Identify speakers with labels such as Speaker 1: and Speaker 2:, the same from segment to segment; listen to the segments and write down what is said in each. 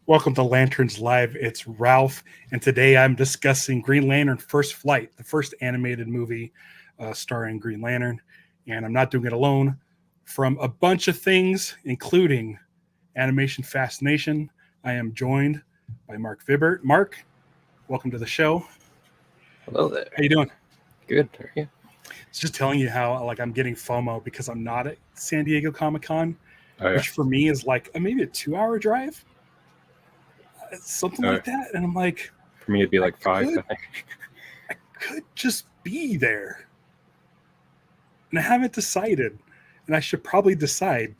Speaker 1: Welcome to Lanterns Live. It's Ralph, and today I'm discussing Green Lantern First Flight, the first animated movie starring Green Lantern. And I'm not doing it alone. From a bunch of things, including Animation Fascination, I am joined by Marc Vibbert. Marc, welcome to the show.
Speaker 2: Hello there.
Speaker 1: How you doing?
Speaker 2: Good. How are you?
Speaker 1: It's just telling you how I'm getting FOMO because I'm not at San Diego Comic-Con, which for me is maybe a 2-hour drive. Something like that, and I'm like,
Speaker 2: for me it'd be like 5. I think
Speaker 1: I could just be there, and I haven't decided, and I should probably decide,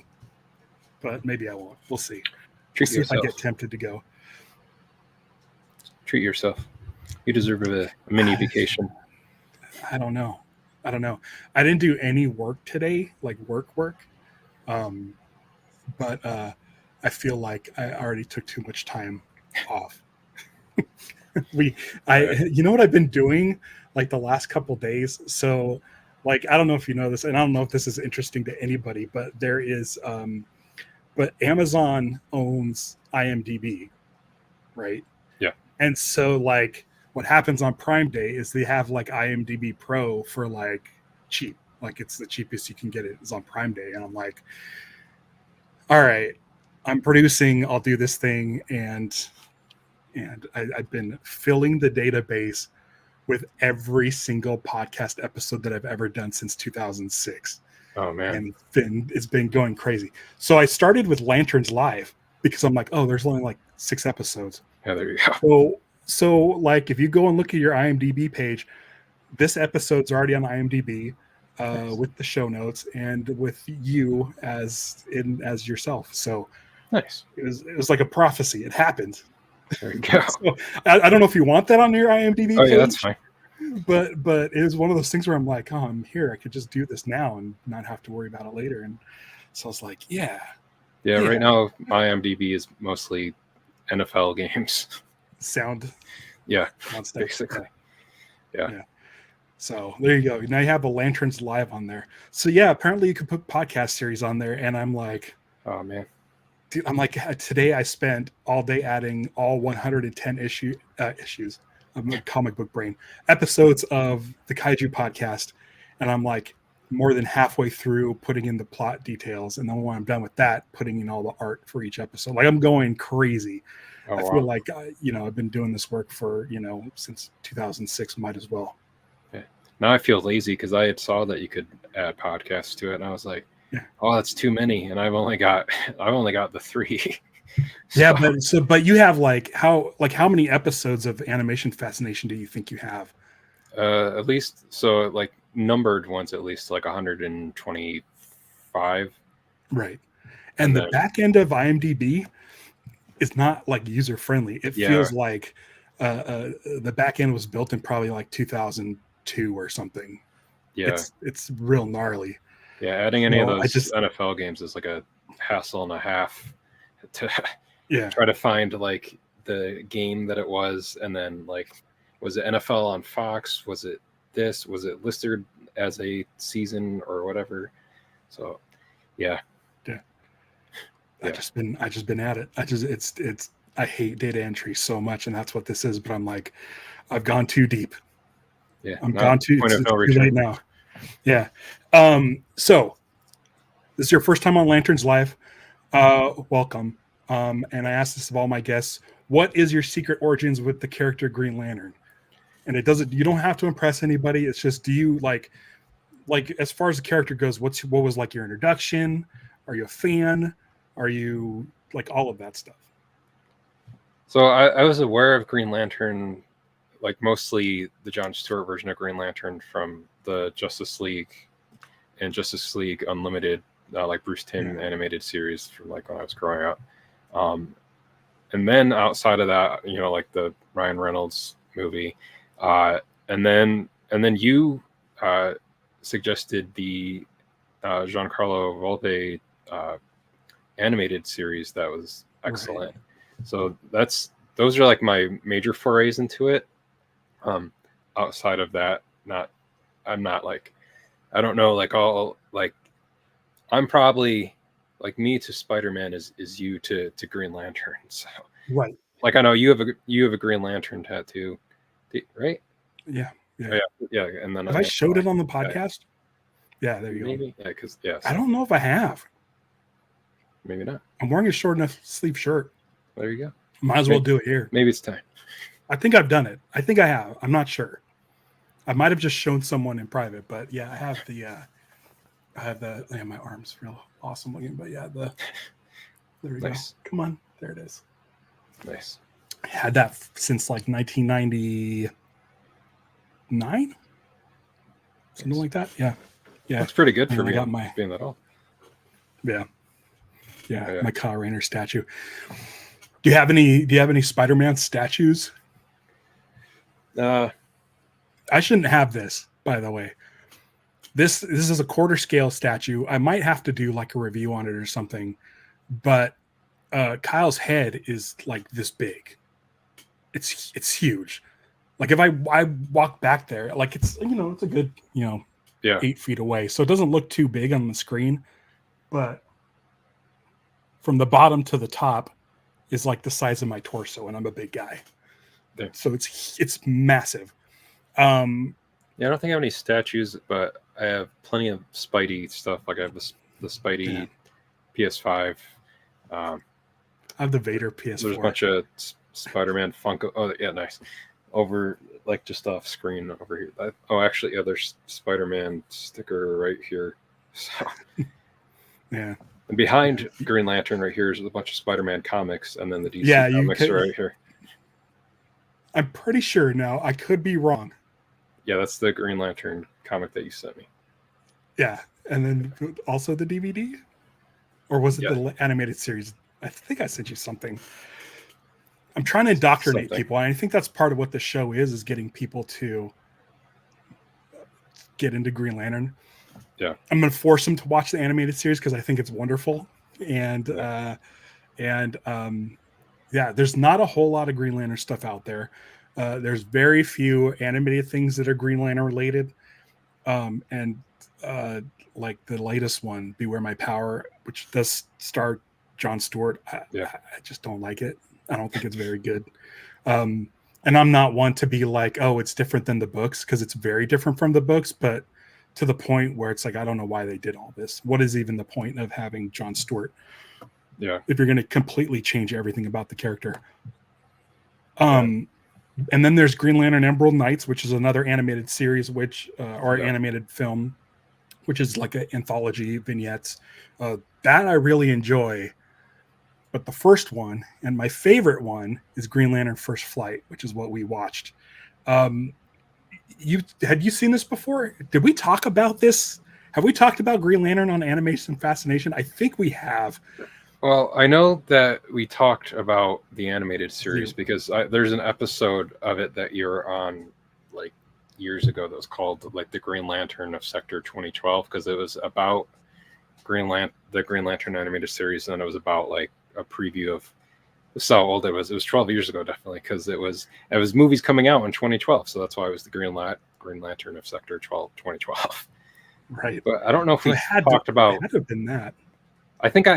Speaker 1: but maybe I won't. We'll see.
Speaker 2: Treat yourself.
Speaker 1: If I get tempted to go.
Speaker 2: Treat yourself. You deserve a mini vacation.
Speaker 1: I don't know. I didn't do any work today, like work, but I feel like I already took too much time off. You know what I've been doing like the last couple days? So I don't know if you know this, and I don't know if this is interesting to anybody, but there is but Amazon owns IMDb, right?
Speaker 2: Yeah.
Speaker 1: And so what happens on Prime Day is they have IMDb Pro for cheap. It's the cheapest you can get it is on Prime Day. And I'm like, all right, I'm producing, I'll do this thing. And I've been filling the database with every single podcast episode that I've ever done since 2006.
Speaker 2: Oh man.
Speaker 1: And it's been going crazy. So I started with Lanterns Live because I'm like, oh, there's only 6 episodes.
Speaker 2: Yeah, there you go.
Speaker 1: So if you go and look at your IMDb page, this episode's already on IMDb nice. With the show notes and with you as yourself. So
Speaker 2: nice.
Speaker 1: It was like a prophecy. It happened.
Speaker 2: There you go.
Speaker 1: So, I don't know if you want that on your IMDb page.
Speaker 2: Oh yeah, that's fine.
Speaker 1: But it is one of those things where I'm like, oh, I'm here. I could just do this now and not have to worry about it later. And so I was like, yeah.
Speaker 2: Right now my IMDb is mostly NFL games.
Speaker 1: Sound.
Speaker 2: Yeah,
Speaker 1: stuff.
Speaker 2: basically. Yeah.
Speaker 1: So there you go. Now you have a Lanterns Live on there. So yeah, apparently you could put podcast series on there. And I'm like,
Speaker 2: oh man.
Speaker 1: Dude, I'm like, today I spent all day adding all 110 issues of my comic book brain episodes of the Kaiju podcast. And I'm like more than halfway through putting in the plot details. And then when I'm done with that, putting in all the art for each episode. I'm going crazy.
Speaker 2: Oh,
Speaker 1: I feel like, I've been doing this work for, since 2006, might as well.
Speaker 2: Yeah. Now I feel lazy because I had saw that you could add podcasts to it. And I was like, oh, that's too many. And I've only got the 3. So.
Speaker 1: Yeah. But you have how many episodes of Animation Fascination do you think you have?
Speaker 2: At least, so numbered ones, at least 125.
Speaker 1: Right. And the back end of IMDb is not user friendly. It feels like the back end was built in probably 2002 or something.
Speaker 2: Yeah,
Speaker 1: it's real gnarly.
Speaker 2: Yeah, adding any of those NFL games is a hassle and a half to try to find the game that it was, and then was it NFL on Fox? Was it this? Was it listed as a season or whatever? So yeah. I just been at it. I hate data entry so much, and that's what this is. But I'm like, I've gone too deep. Yeah,
Speaker 1: I'm gone too. It's too late now. Yeah. So this is your first time on Lanterns Live. Welcome. And I asked this of all my guests: what is your secret origins with the character Green Lantern? And you don't have to impress anybody. It's just, do you like as far as the character goes, what was your introduction? Are you a fan? Are you all of that stuff?
Speaker 2: So I was aware of Green Lantern, mostly the John Stewart version of Green Lantern from the Justice League and Justice League Unlimited, Bruce Timm animated series from when I was growing up. And then outside of that, the Ryan Reynolds movie, and then you suggested the Giancarlo Volpe animated series that was excellent. Right. So those are my major forays into it. Outside of that, I'm not I don't know I'm probably me to Spider-Man is you to Green Lantern. So
Speaker 1: Right.
Speaker 2: Like I know you have a Green Lantern tattoo, right?
Speaker 1: Yeah.
Speaker 2: Oh, yeah. And then
Speaker 1: Have I showed it on the podcast? Yeah, there you go.
Speaker 2: Maybe. Yeah, because so.
Speaker 1: I don't know if I have.
Speaker 2: Maybe not.
Speaker 1: I'm wearing a short enough sleeve shirt.
Speaker 2: There you go.
Speaker 1: Might as well do it here.
Speaker 2: Maybe it's time.
Speaker 1: I think I've done it. I think I have. I'm not sure. I might have just shown someone in private, but yeah, I have the. Yeah, my arms real awesome looking, but yeah, there we go. Come on, there it is.
Speaker 2: Nice.
Speaker 1: I had that since like 1999, something like that. Yeah.
Speaker 2: That's pretty good for me. Being that old.
Speaker 1: Yeah. My Kyle Rayner statue. Do you have any Spider-Man statues? I shouldn't have this, by the way. This is a quarter scale statue. I might have to do like a review on it or something, but Kyle's head is like this big. It's huge. Like if I walk back there, like it's a good 8 feet away, so it doesn't look too big on the screen, but from the bottom to the top is like the size of my torso, and I'm a big guy.
Speaker 2: There.
Speaker 1: So it's massive.
Speaker 2: I don't think I have any statues, but I have plenty of Spidey stuff. Like I have the Spidey PS5.
Speaker 1: I have the Vader PS4.
Speaker 2: There's a bunch of Spider-Man Funko. Oh yeah, nice. Over like just off screen over here. Actually, there's Spider-Man sticker right here. So
Speaker 1: yeah.
Speaker 2: And behind Green Lantern right here is a bunch of Spider-Man comics, and then the DC comics are right here.
Speaker 1: I'm pretty sure now. I could be wrong.
Speaker 2: Yeah, that's the Green Lantern comic that you sent me.
Speaker 1: Yeah, and then also the DVD? Or was it the animated series? I think I sent you something. I'm trying to indoctrinate people, and I think that's part of what the show is getting people to get into Green Lantern.
Speaker 2: Yeah.
Speaker 1: I'm going to force them to watch the animated series because I think it's wonderful. And there's not a whole lot of Green Lantern stuff out there. There's very few animated things that are Green Lantern related. Like the latest one, Beware My Power, which does star Jon Stewart. I just don't like it. I don't think it's very good. And I'm not one to be like, oh, it's different than the books, because it's very different from the books, but to the point where it's like, I don't know why they did all this. What is even the point of having Jon Stewart?
Speaker 2: Yeah.
Speaker 1: If you're going to completely change everything about the character. And then there's Green Lantern Emerald Knights, which is another animated series, animated film, which is like an anthology vignettes. That I really enjoy. But the first one, and my favorite one, is Green Lantern First Flight, which is what we watched. Had you seen this before? Did we talk about this? Have we talked about Green Lantern on Animation Fascination? I think we have.
Speaker 2: Well, I know that we talked about the animated series because there's an episode of it that you're on like years ago that was called like the Green Lantern of Sector 2012, because it was about the Green Lantern animated series, and it was about like a preview of how old it was. It was 12 years ago, definitely, because it was movies coming out in 2012, so that's why it was the Green Lantern of Sector 2012.
Speaker 1: Right.
Speaker 2: But I don't know if we talked about.
Speaker 1: It had to have been that.
Speaker 2: I think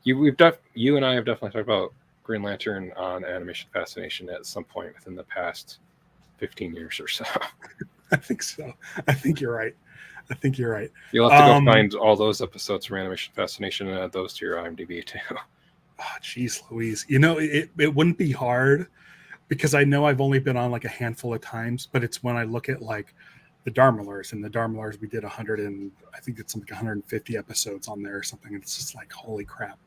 Speaker 2: you and I have definitely talked about Green Lantern on Animation Fascination at some point within the past 15 years or so.
Speaker 1: I think so. I think you're right.
Speaker 2: You'll have to go find all those episodes from Animation Fascination and add those to your IMDb too.
Speaker 1: Oh, geez, Louise. It wouldn't be hard because I know I've only been on like a handful of times, but it's when I look at like the Dharmalars, and the Dharmalars, we did 100 and I think it's like 150 episodes on there or something. It's just like, holy crap.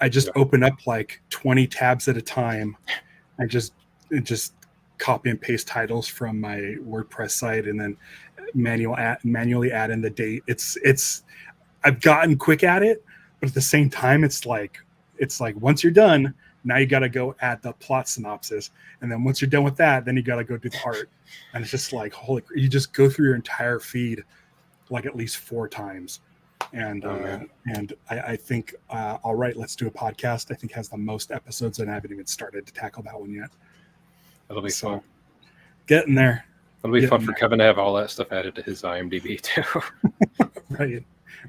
Speaker 1: I just open up like 20 tabs at a time. I just copy and paste titles from my WordPress site and then manually add in the date. I've gotten quick at it, but at the same time, it's like once you're done, now you got to go add the plot synopsis. And then once you're done with that, then you got to go do the art. And it's just like, you just go through your entire feed like at least 4 times. And I think, all right, let's do a podcast. I think has the most episodes, and I haven't even started to tackle that one yet.
Speaker 2: That'll be fun.
Speaker 1: Getting there.
Speaker 2: It'll be fun for Kevin to have all that stuff added to his IMDb too.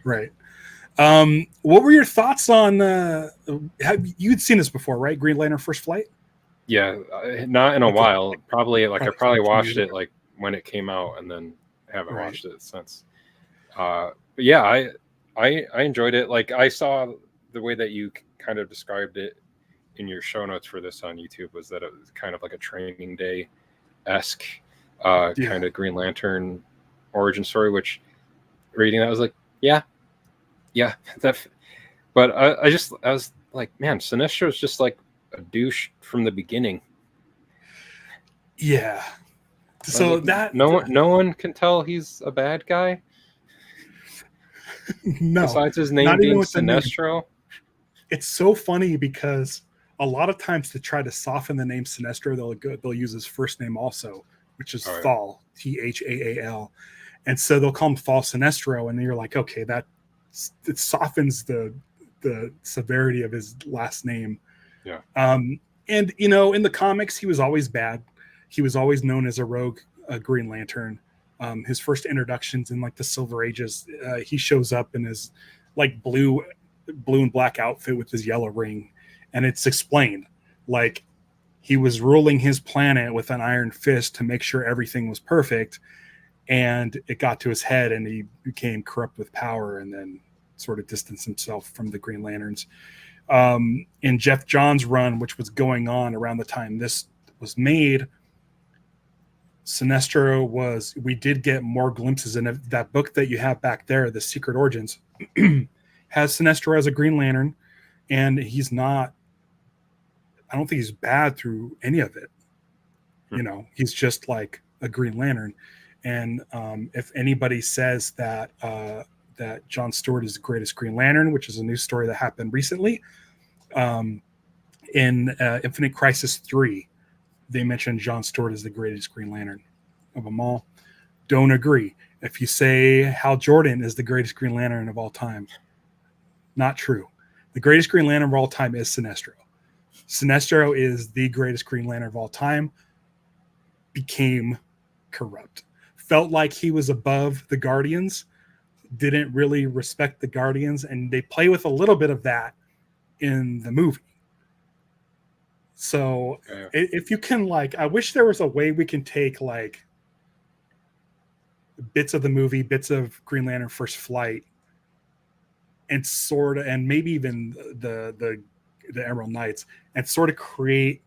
Speaker 1: Right. What were your thoughts on? You'd seen this before, right? Green Lantern First Flight.
Speaker 2: Yeah, not in a while. Probably I probably watched it
Speaker 1: ago.
Speaker 2: like when it came out, and then haven't
Speaker 1: Right.
Speaker 2: watched it since. But yeah, I enjoyed it. Like I saw the way that you kind of described it in your show notes for this on YouTube was that it was kind of like a Training Day esque kind of Green Lantern origin story. Which reading that I was like, yeah, that. But I was like, man, Sinestro is just like a douche from the beginning.
Speaker 1: Yeah. So
Speaker 2: like,
Speaker 1: that
Speaker 2: no one can tell he's a bad guy.
Speaker 1: No,
Speaker 2: besides his name being Sinestro.
Speaker 1: It's so funny because a lot of times to try to soften the name Sinestro, they'll use his first name also, which is Thaal, Thaal, and so they'll call him Thaal Sinestro, and you're like, okay, it softens the severity of his last name.
Speaker 2: Yeah.
Speaker 1: And in the comics, he was always bad. He was always known as a rogue Green Lantern. His first introductions in like the Silver Ages, he shows up in his like blue and black outfit with his yellow ring, and it's explained like he was ruling his planet with an iron fist to make sure everything was perfect, and it got to his head and he became corrupt with power and then sort of distanced himself from the Green Lanterns. In Jeff Johns' run, which was going on around the time this was made, Sinestro we did get more glimpses in that book that you have back there, The Secret Origins, has Sinestro as a Green Lantern, and he's not, I don't think he's bad through any of it. He's just like a Green Lantern. And if anybody says that John Stewart is the greatest Green Lantern, which is a new story that happened recently, in Infinite Crisis 3, they mentioned John Stewart as the greatest Green Lantern of them all. Don't agree. If you say Hal Jordan is the greatest Green Lantern of all time, not true. The greatest Green Lantern of all time is Sinestro. Sinestro is the greatest Green Lantern of all time. Became corrupt. Felt like he was above the Guardians. Didn't really respect the Guardians, and they play with a little bit of that in the movie. So if you can, I wish there was a way we can take bits of the movie, bits of Green Lantern First Flight, and and maybe even the Emerald Knights, and sort of create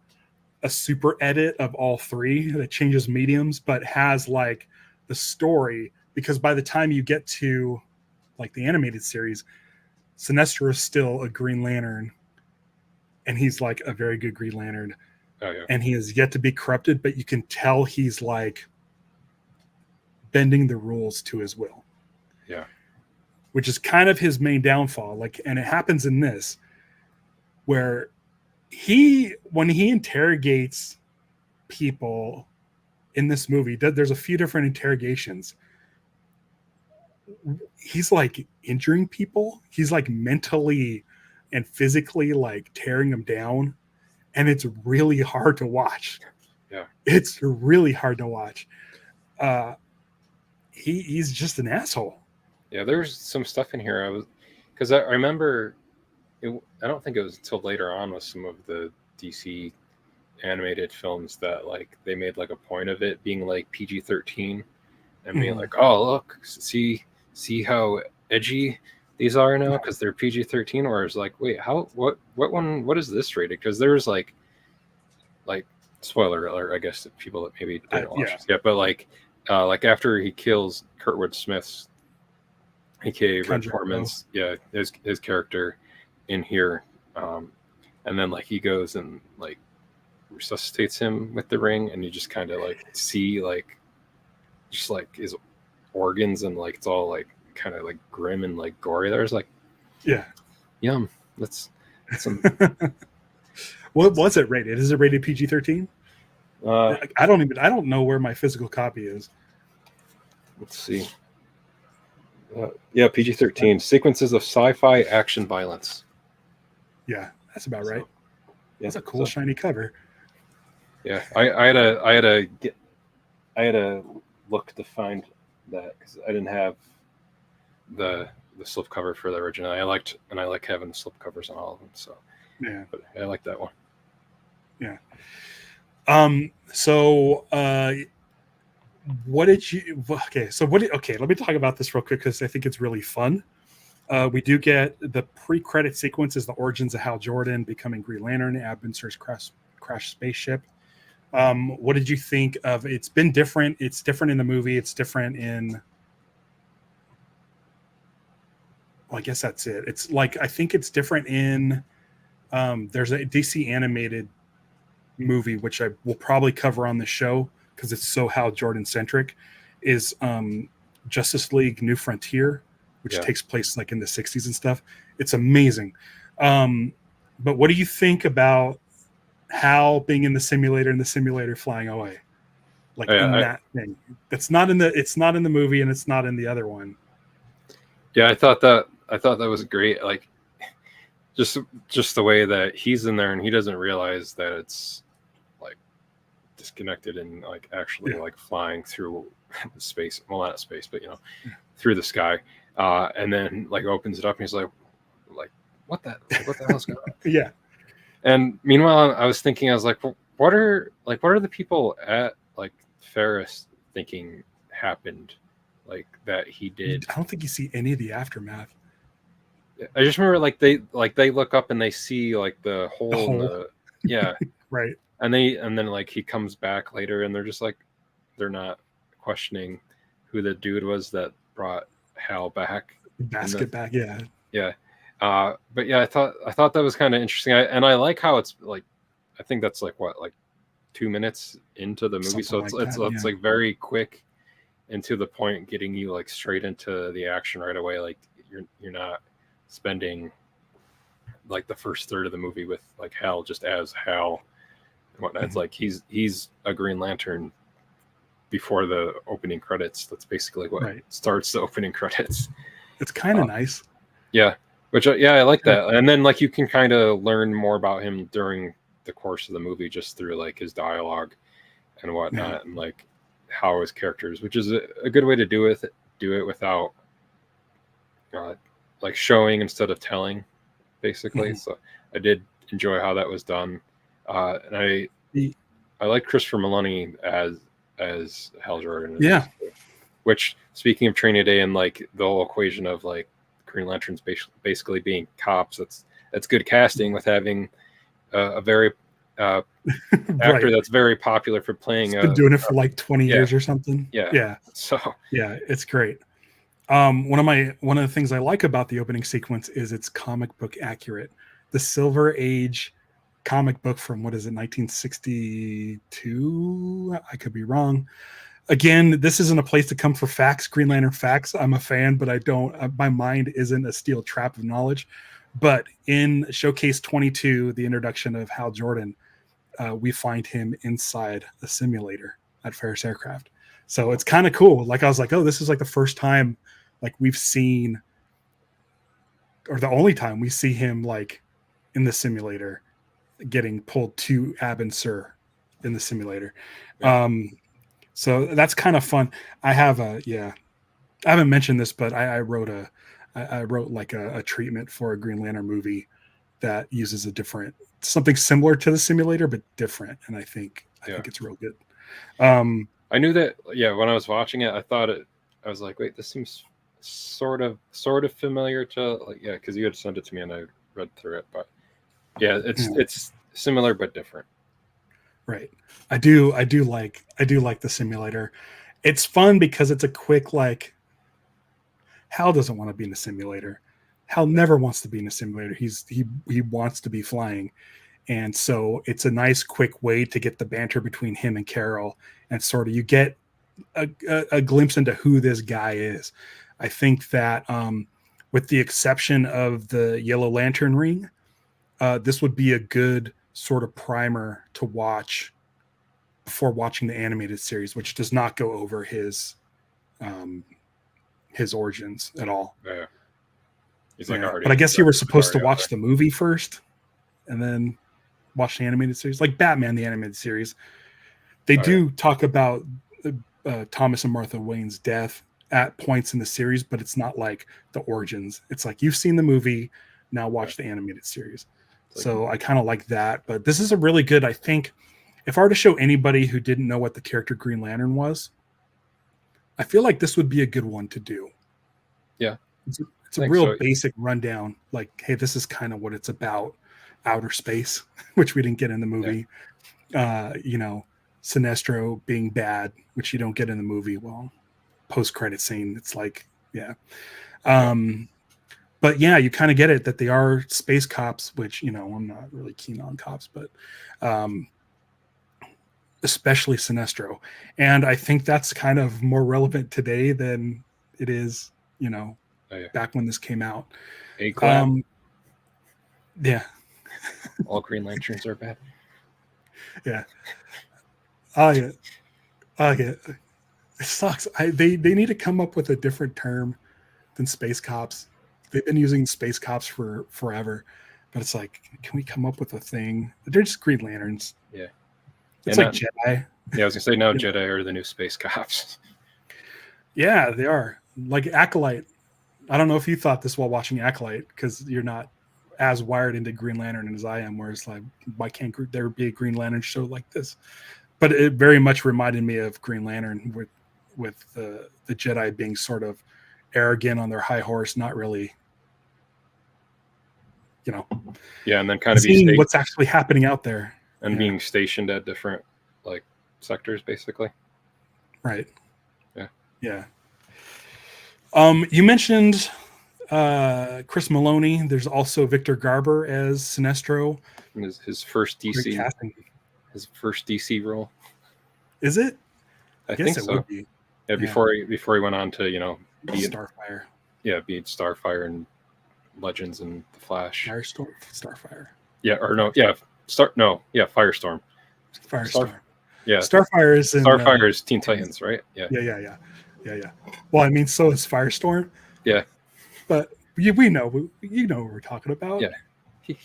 Speaker 1: a super edit of all three that changes mediums, but has the story, because by the time you get to the animated series, Sinestro is still a Green Lantern, and he's a very good Green Lantern. And he is yet to be corrupted, but you can tell he's bending the rules to his will.
Speaker 2: Yeah.
Speaker 1: Which is kind of his main downfall. And it happens in this, where when he interrogates people in this movie, there's a few different interrogations. He's injuring people. He's mentally and physically tearing them down. And it's really hard to watch.
Speaker 2: Yeah.
Speaker 1: It's really hard to watch. He's just an asshole.
Speaker 2: Yeah, there's some stuff in here. Because I remember, I don't think it was until later on with some of the DC animated films that they made a point of it being PG-13 and being oh, look, see how edgy these are now because they're PG-13, or it's wait, what is this rated? Because there's spoiler alert, I guess, that people that maybe didn't watch this yet, but after he kills Kurtwood Smith's, aka Red Portman's, his character in here, and then he goes and resuscitates him with the ring, and you just kind of see just his organs, and it's all kind of grim and gory. There's yum. That's some.
Speaker 1: What was it rated? Is it rated PG-13? I don't know where my physical copy is.
Speaker 2: Let's see. PG-13. Sequences of sci-fi action violence.
Speaker 1: Yeah, that's about right. That's a cool shiny cover.
Speaker 2: Yeah, I had to look to find that because I didn't have the slipcover for the original. I like having the slipcovers on all of them. So
Speaker 1: Yeah,
Speaker 2: but I like that one.
Speaker 1: Yeah. So, what did you? Okay. So okay. Let me talk about this real quick because I think it's really fun. We do get the pre-credit sequence is the origins of Hal Jordan becoming Green Lantern, Abinsur's crash spaceship. What did you think of? It's been different. It's different in the movie. It's different in. Well, I guess that's it. It's like I think it's different in. There's a DC animated movie which I will probably cover on the show because it's so Hal Jordan centric. Is Justice League New Frontier, which takes place like in the 60s and stuff. It's amazing. But what do you think about Hal being in the simulator and the simulator flying away? Like that thing. It's not in the movie and it's not in the other one.
Speaker 2: Yeah, I thought that was great. Like just the way that he's in there and he doesn't realize that it's like disconnected and like actually like flying through space. Well, not space, but through the sky. And then like opens it up and he's like what the hell's going on?
Speaker 1: Yeah.
Speaker 2: And meanwhile, I was like, well, what are the people at like Ferris thinking happened, like that he did?
Speaker 1: I don't think you see any of the aftermath.
Speaker 2: I just remember like they look up and they see like the hole. In the
Speaker 1: right.
Speaker 2: And then like he comes back later and they're just like they're not questioning who the dude was that brought Hal back.
Speaker 1: Back, yeah.
Speaker 2: Yeah. But yeah, I thought that was kind of interesting. I like how it's like, I think that's like 2 minutes into the movie, so it's like very quick and to the point, getting you like straight into the action right away. Like you're not spending like the first third of the movie with like Hal just as Hal and whatnot. It's like he's a Green Lantern before the opening credits. That's basically what starts the opening credits.
Speaker 1: It's kind of nice.
Speaker 2: Yeah. Which, I like that. And then, like, you can kind of learn more about him during the course of the movie just through, like, his dialogue and whatnot and, like, how his characters, which is a good way to do it without, like, showing instead of telling, basically. So I did enjoy how that was done. And I like Christopher Meloni as Hal Jordan.
Speaker 1: Yeah.
Speaker 2: Which, speaking of Training Day and, like, the whole equation of, like, Green Lanterns basically being cops, that's good casting with having a very actor that's very popular for playing.
Speaker 1: He's been doing it for like 20 years or something.
Speaker 2: Yeah. So
Speaker 1: yeah, it's great. One of the things I like about the opening sequence is it's comic book accurate. The Silver Age comic book from 1962. I could be wrong. Again, this isn't a place to come for facts, Green Lantern facts. I'm a fan, but I don't. My mind isn't a steel trap of knowledge. But in Showcase 22, the introduction of Hal Jordan, we find him inside a simulator at Ferris Aircraft. So it's kind of cool. Like I was like, oh, this is like the first time like we've seen, or the only time we see him like in the simulator, getting pulled to Abinsur in the simulator. Yeah. So that's kind of fun. I haven't mentioned this, but I wrote like a treatment for a Green Lantern movie that uses something similar to the simulator, but different. And I think it's real good.
Speaker 2: I knew that. Yeah. When I was watching it, I was like, wait, this seems sort of familiar to like, yeah. Cause you had sent it to me and I read through it, but yeah, it's similar, but different.
Speaker 1: Right. I do like the simulator. It's fun because it's a quick, like, Hal doesn't want to be in a simulator. Hal never wants to be in a simulator. He wants to be flying. And so it's a nice quick way to get the banter between him and Carol, and sort of you get a glimpse into who this guy is. I think that with the exception of the Yellow Lantern ring, this would be a good sort of primer to watch before watching the animated series, which does not go over his origins at all.
Speaker 2: Yeah.
Speaker 1: But I guess you were supposed to watch the movie first and then watch the animated series, like Batman, the animated series. They do talk about Thomas and Martha Wayne's death at points in the series, but it's not like the origins. It's like you've seen the movie, now watch the animated series. So I kind of like that. But this is a really good, I think, if I were to show anybody who didn't know what the character Green Lantern was, I feel like this would be a good one to do.
Speaker 2: Yeah.
Speaker 1: It's a real basic rundown. Like, hey, this is kind of what it's about. Outer space, which we didn't get in the movie. You know, Sinestro being bad, which you don't get in the movie. Well, post-credit scene, it's like, yeah. But yeah, you kind of get it that they are space cops, which, you know, I'm not really keen on cops, but especially Sinestro. And I think that's kind of more relevant today than it is, you know, back when this came out. Yeah.
Speaker 2: All Green Lanterns are bad.
Speaker 1: Yeah. Oh yeah. It sucks. They need to come up with a different term than space cops. They've been using space cops for forever, but it's like, can we come up with a thing? They're just Green Lanterns.
Speaker 2: Yeah.
Speaker 1: It's like Jedi.
Speaker 2: Yeah, I was gonna say now Jedi are the new space cops.
Speaker 1: Yeah, they are. Like Acolyte. I don't know if you thought this while watching Acolyte, because you're not as wired into Green Lantern as I am, where it's like, why can't there be a Green Lantern show like this? But it very much reminded me of Green Lantern with the Jedi being sort of arrogant on their high horse, not really, you know.
Speaker 2: Yeah, and then kind of
Speaker 1: seeing what's actually happening out there.
Speaker 2: And being stationed at different like sectors, basically.
Speaker 1: Right.
Speaker 2: Yeah.
Speaker 1: Yeah. You mentioned Chris Meloni. There's also Victor Garber as Sinestro.
Speaker 2: His first DC. His first DC role.
Speaker 1: Is it?
Speaker 2: I think so. Would be. Yeah, before he went on to, you know, be
Speaker 1: Starfire.
Speaker 2: Be Starfire and Legends and the Flash.
Speaker 1: Starfire.
Speaker 2: Yeah, or no, yeah, Firestorm.
Speaker 1: Firestorm.
Speaker 2: Yeah.
Speaker 1: Starfire is
Speaker 2: Teen Titans, right? Yeah.
Speaker 1: Yeah. Well, I mean, so is Firestorm.
Speaker 2: Yeah.
Speaker 1: But we know, you know what we're talking about.
Speaker 2: Yeah. He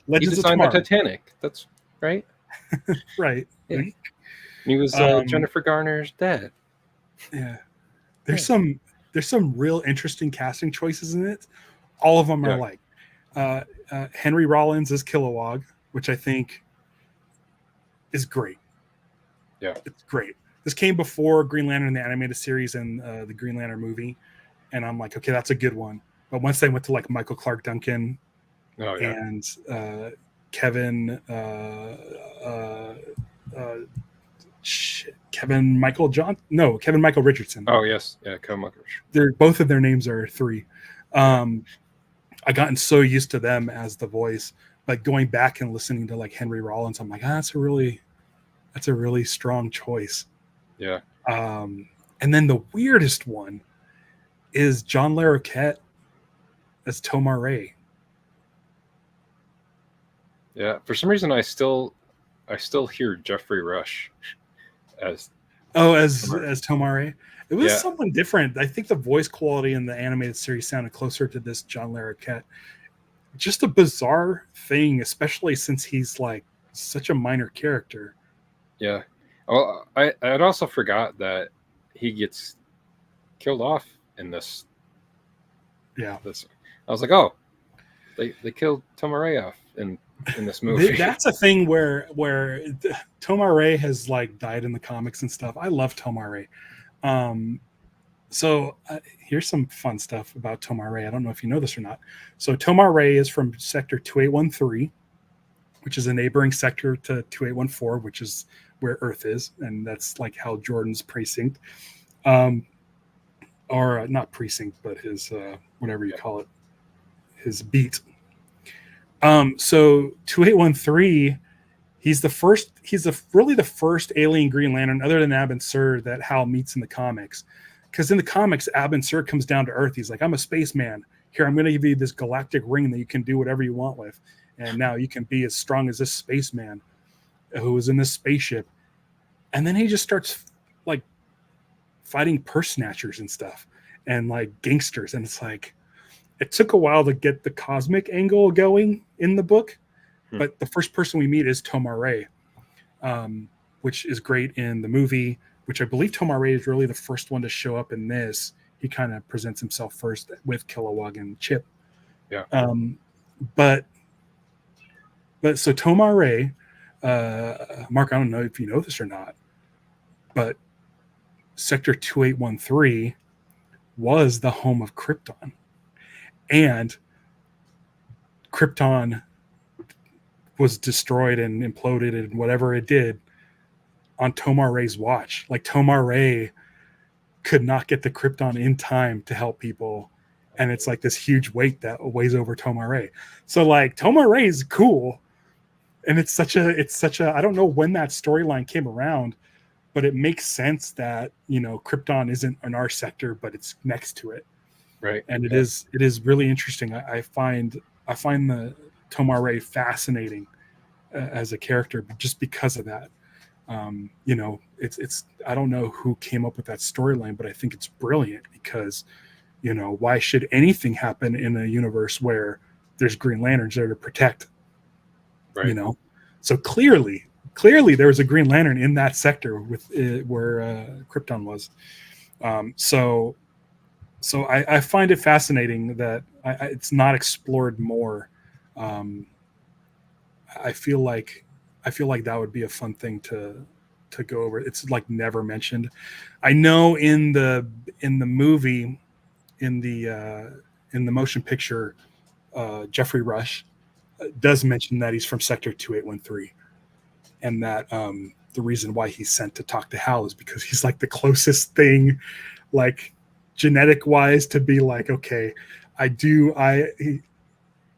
Speaker 1: Legends
Speaker 2: designed the Titanic. That's right.
Speaker 1: Right.
Speaker 2: Yeah. He was Jennifer Garner's dad.
Speaker 1: Yeah. There's some real interesting casting choices in it. All of them are like Henry Rollins as Kilowog, which I think is great.
Speaker 2: Yeah.
Speaker 1: It's great. This came before Green Lantern, the animated series, and the Green Lantern movie. And I'm like, okay, that's a good one. But once they went to like Michael Clark Duncan and Kevin Michael Richardson.
Speaker 2: Oh yes, yeah, Kevin Michael
Speaker 1: Richardson. Both of their names are 3. I gotten so used to them as the voice, but going back and listening to like Henry Rollins, I'm like, that's a really strong choice.
Speaker 2: Yeah.
Speaker 1: And then the weirdest one is John Larroquette as Tomar-Re.
Speaker 2: Yeah, for some reason I still hear Jeffrey Rush as
Speaker 1: Tomar-Re. It was someone different. I think the voice quality in the animated series sounded closer to this John Larroquette. Just a bizarre thing, especially since he's like such a minor character.
Speaker 2: Yeah. Well, I'd also forgot that he gets killed off in this.
Speaker 1: Yeah.
Speaker 2: I was like, oh, they killed Tomar-Re off in this movie.
Speaker 1: That's a thing where Tomar-Re has like died in the comics and stuff. I love Tomar-Re. So here's some fun stuff about Tomar-Re. I don't know if you know this or not. So Tomar-Re is from Sector 2813, which is a neighboring sector to 2814, which is where Earth is, and that's like Hal Jordan's precinct, or not precinct, but his whatever you call it, his beat. So 2813, he's really the first alien Green Lantern other than Abin Sur that Hal meets in the comics. Because in the comics, Abin Sur comes down to Earth. He's like, I'm a spaceman. Here, I'm going to give you this galactic ring that you can do whatever you want with. And now you can be as strong as this spaceman who was in this spaceship. And then he just starts like fighting purse snatchers and stuff and like gangsters. And it's like, it took a while to get the cosmic angle going in the book. But the first person we meet is Tomar-Re, which is great in the movie, which I believe Tomar-Re is really the first one to show up in this. he kind of presents himself first with Kilowog and Chip.
Speaker 2: Yeah.
Speaker 1: But so Tomar-Re, Mark, I don't know if you know this or not, but Sector 2813 was the home of Krypton. And Krypton was destroyed and imploded and whatever it did on Tomar-Re's watch. Like Tomar-Re could not get the Krypton in time to help people. And it's like this huge weight that weighs over Tomar-Re. So like Tomar-Re is cool. And it's such a I don't know when that storyline came around, but it makes sense that, you know, Krypton isn't in our sector, but it's next to it.
Speaker 2: Right.
Speaker 1: And it is really interesting. I find the Tomar-Re fascinating as a character just because of that. You know, it's I don't know who came up with that storyline, but I think it's brilliant because, you know, why should anything happen in a universe where there's Green Lanterns there to protect? Right. You know, so clearly there was a Green Lantern in that sector with where Krypton was. So I find it fascinating that it's not explored more. I feel like that would be a fun thing to go over. It's like never mentioned. I know in the movie, in the motion picture, Jeffrey Rush does mention that he's from Sector 2813, and that the reason why he's sent to talk to Hal is because he's like the closest thing, like genetic wise, to be like, okay, I do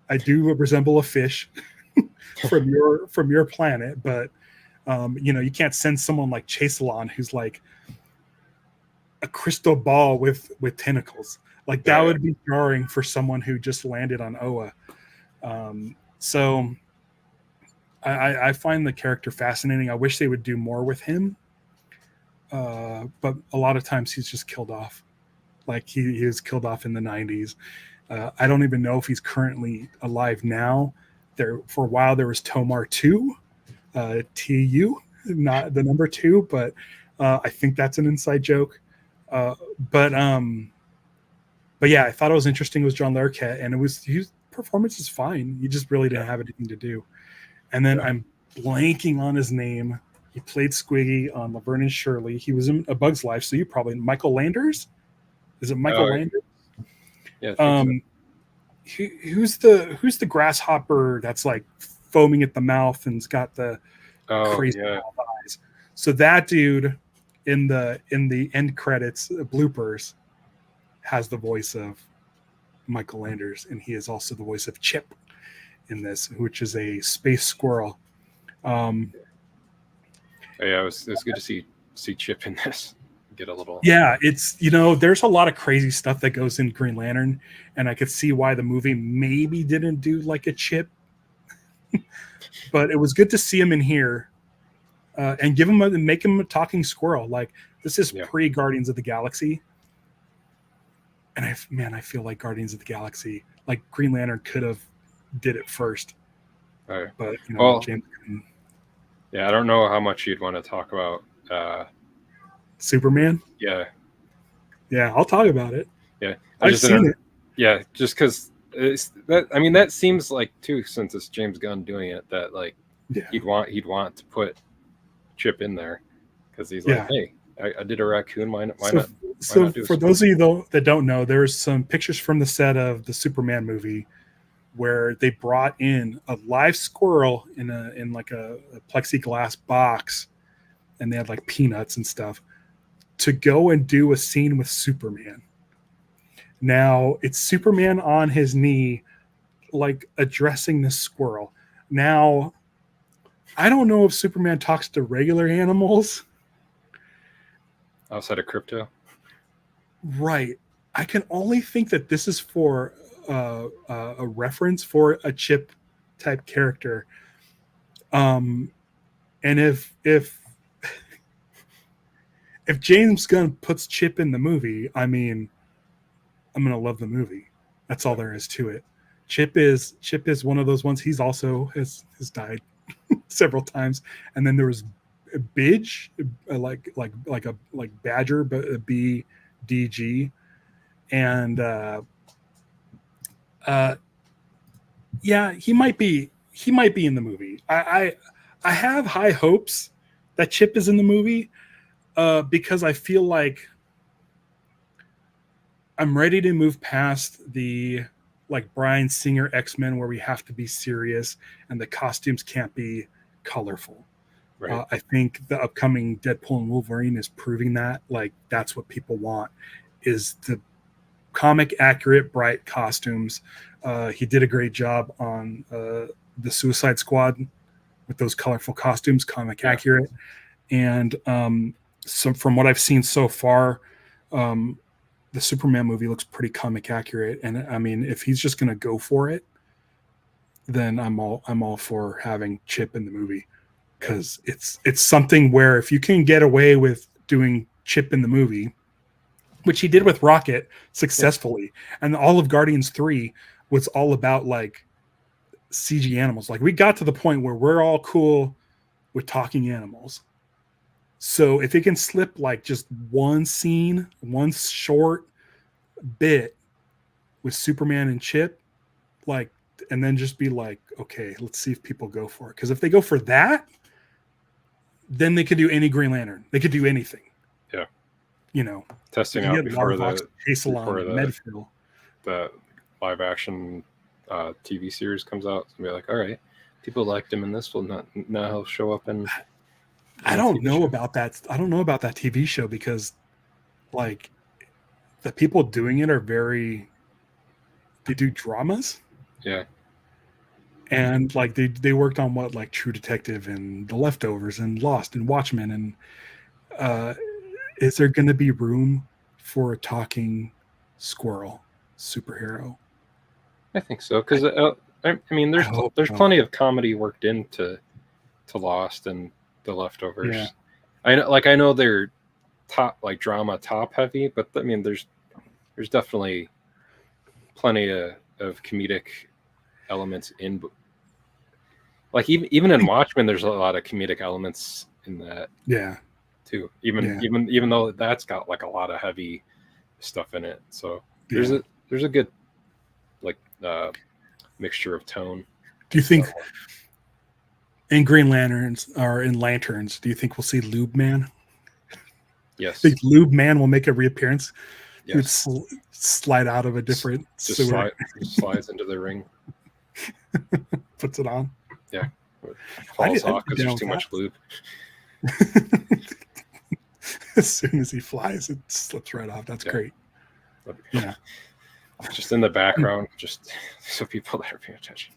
Speaker 1: resemble a fish from your planet, but you know, you can't send someone like Chaselon who's like a crystal ball with tentacles. Like that would be jarring for someone who just landed on Oa. So I find the character fascinating. I wish they would do more with him, but a lot of times he's just killed off. Like he was killed off in the 90s. I don't even know if he's currently alive now. There for a while there was Tomar 2, TU, not the number 2, but I think that's an inside joke. But yeah, I thought it was interesting. It was John Larroquette, and his performance is fine. He just really didn't have anything to do. And then I'm blanking on his name. He played Squiggy on Laverne and Shirley. He was in A Bug's Life, so you probably Michael Landers. Is it Michael Landers?
Speaker 2: Yeah.
Speaker 1: Who's the grasshopper that's like foaming at the mouth and's got the crazy eyes? So that dude in the end credits bloopers has the voice of Michael Landers, and he is also the voice of Chip in this, which is a space squirrel.
Speaker 2: It was good to see Chip in this. Get a little.
Speaker 1: Yeah, it's, you know, there's a lot of crazy stuff that goes in Green Lantern, and I could see why the movie maybe didn't do like a Chip, but it was good to see him in here, and make him a talking squirrel. Like this is pre Guardians of the Galaxy, and I feel like Guardians of the Galaxy, like Green Lantern could have did it first,
Speaker 2: right.
Speaker 1: But you know, James.
Speaker 2: Yeah, I don't know how much you'd want to talk about
Speaker 1: Superman.
Speaker 2: Yeah,
Speaker 1: I'll talk about it.
Speaker 2: Yeah,
Speaker 1: I've seen it.
Speaker 2: Yeah, just because that. I mean, that seems like too, since it's James Gunn doing it, that like he'd want to put Chip in there because he's like, hey, I did a raccoon. Why not?
Speaker 1: So for those of you that don't know, there's some pictures from the set of the Superman movie where they brought in a live squirrel in like a plexiglass box, and they had like peanuts and stuff to go and do a scene with Superman. Now it's Superman on his knee, like addressing this squirrel. Now, I don't know if Superman talks to regular animals
Speaker 2: outside of crypto.
Speaker 1: Right. I can only think that this is for a reference for a Chip type character. And if James Gunn puts Chip in the movie, I mean, I'm gonna love the movie. That's all there is to it. Chip is one of those ones. He's also has died several times. And then there was a Bidge, like Badger, but a BDG. and yeah, he might be in the movie. I have high hopes that Chip is in the movie because I feel like I'm ready to move past the like Bryan Singer X-Men where we have to be serious and the costumes can't be colorful.
Speaker 2: Right.
Speaker 1: I think the upcoming Deadpool and Wolverine is proving that like that's what people want is the comic accurate bright costumes. He did a great job on the Suicide Squad with those colorful costumes, comic accurate. And so from what I've seen so far, the Superman movie looks pretty comic accurate. And I mean, if he's just going to go for it, then I'm all for having Chip in the movie because it's something where if you can get away with doing Chip in the movie, which he did with Rocket successfully, and all of Guardians 3 was all about like CG animals. Like we got to the point where we're all cool with talking animals. So if it can slip like just one scene, one short bit with Superman and Chip, like, and then just be like, okay, let's see if people go for it. Because if they go for that, then they could do any Green Lantern. They could do anything.
Speaker 2: Yeah.
Speaker 1: You know,
Speaker 2: testing out before the live action TV series comes out. It's gonna be like, all right, people liked him in this. Will not now he'll show up in.
Speaker 1: I don't know about that. I don't know about that TV show because, like, the people doing it are they do dramas.
Speaker 2: Yeah.
Speaker 1: And like they worked on what like True Detective and The Leftovers and Lost and Watchmen and is there going to be room for a talking squirrel superhero?
Speaker 2: I think so because I mean there's plenty of comedy worked into Lost and The Leftovers.
Speaker 1: Yeah.
Speaker 2: I know they're top like drama top heavy, but I mean there's definitely plenty of comedic elements in like even in Watchmen there's a lot of comedic elements in that too even though that's got like a lot of heavy stuff in it, so there's a good like mixture of tone.
Speaker 1: Do you think in Green Lanterns or in Lanterns do you think we'll see Lube Man?
Speaker 2: Yes.
Speaker 1: Think Lube Man will make a reappearance?
Speaker 2: Yes.
Speaker 1: Slide out of a different sewer.
Speaker 2: Slides into the ring.
Speaker 1: Puts it on.
Speaker 2: Yeah. Falls off because there's too much lube.
Speaker 1: As soon as he flies, it slips right off. That's great. Yeah.
Speaker 2: Just in the background, just so people that are paying attention.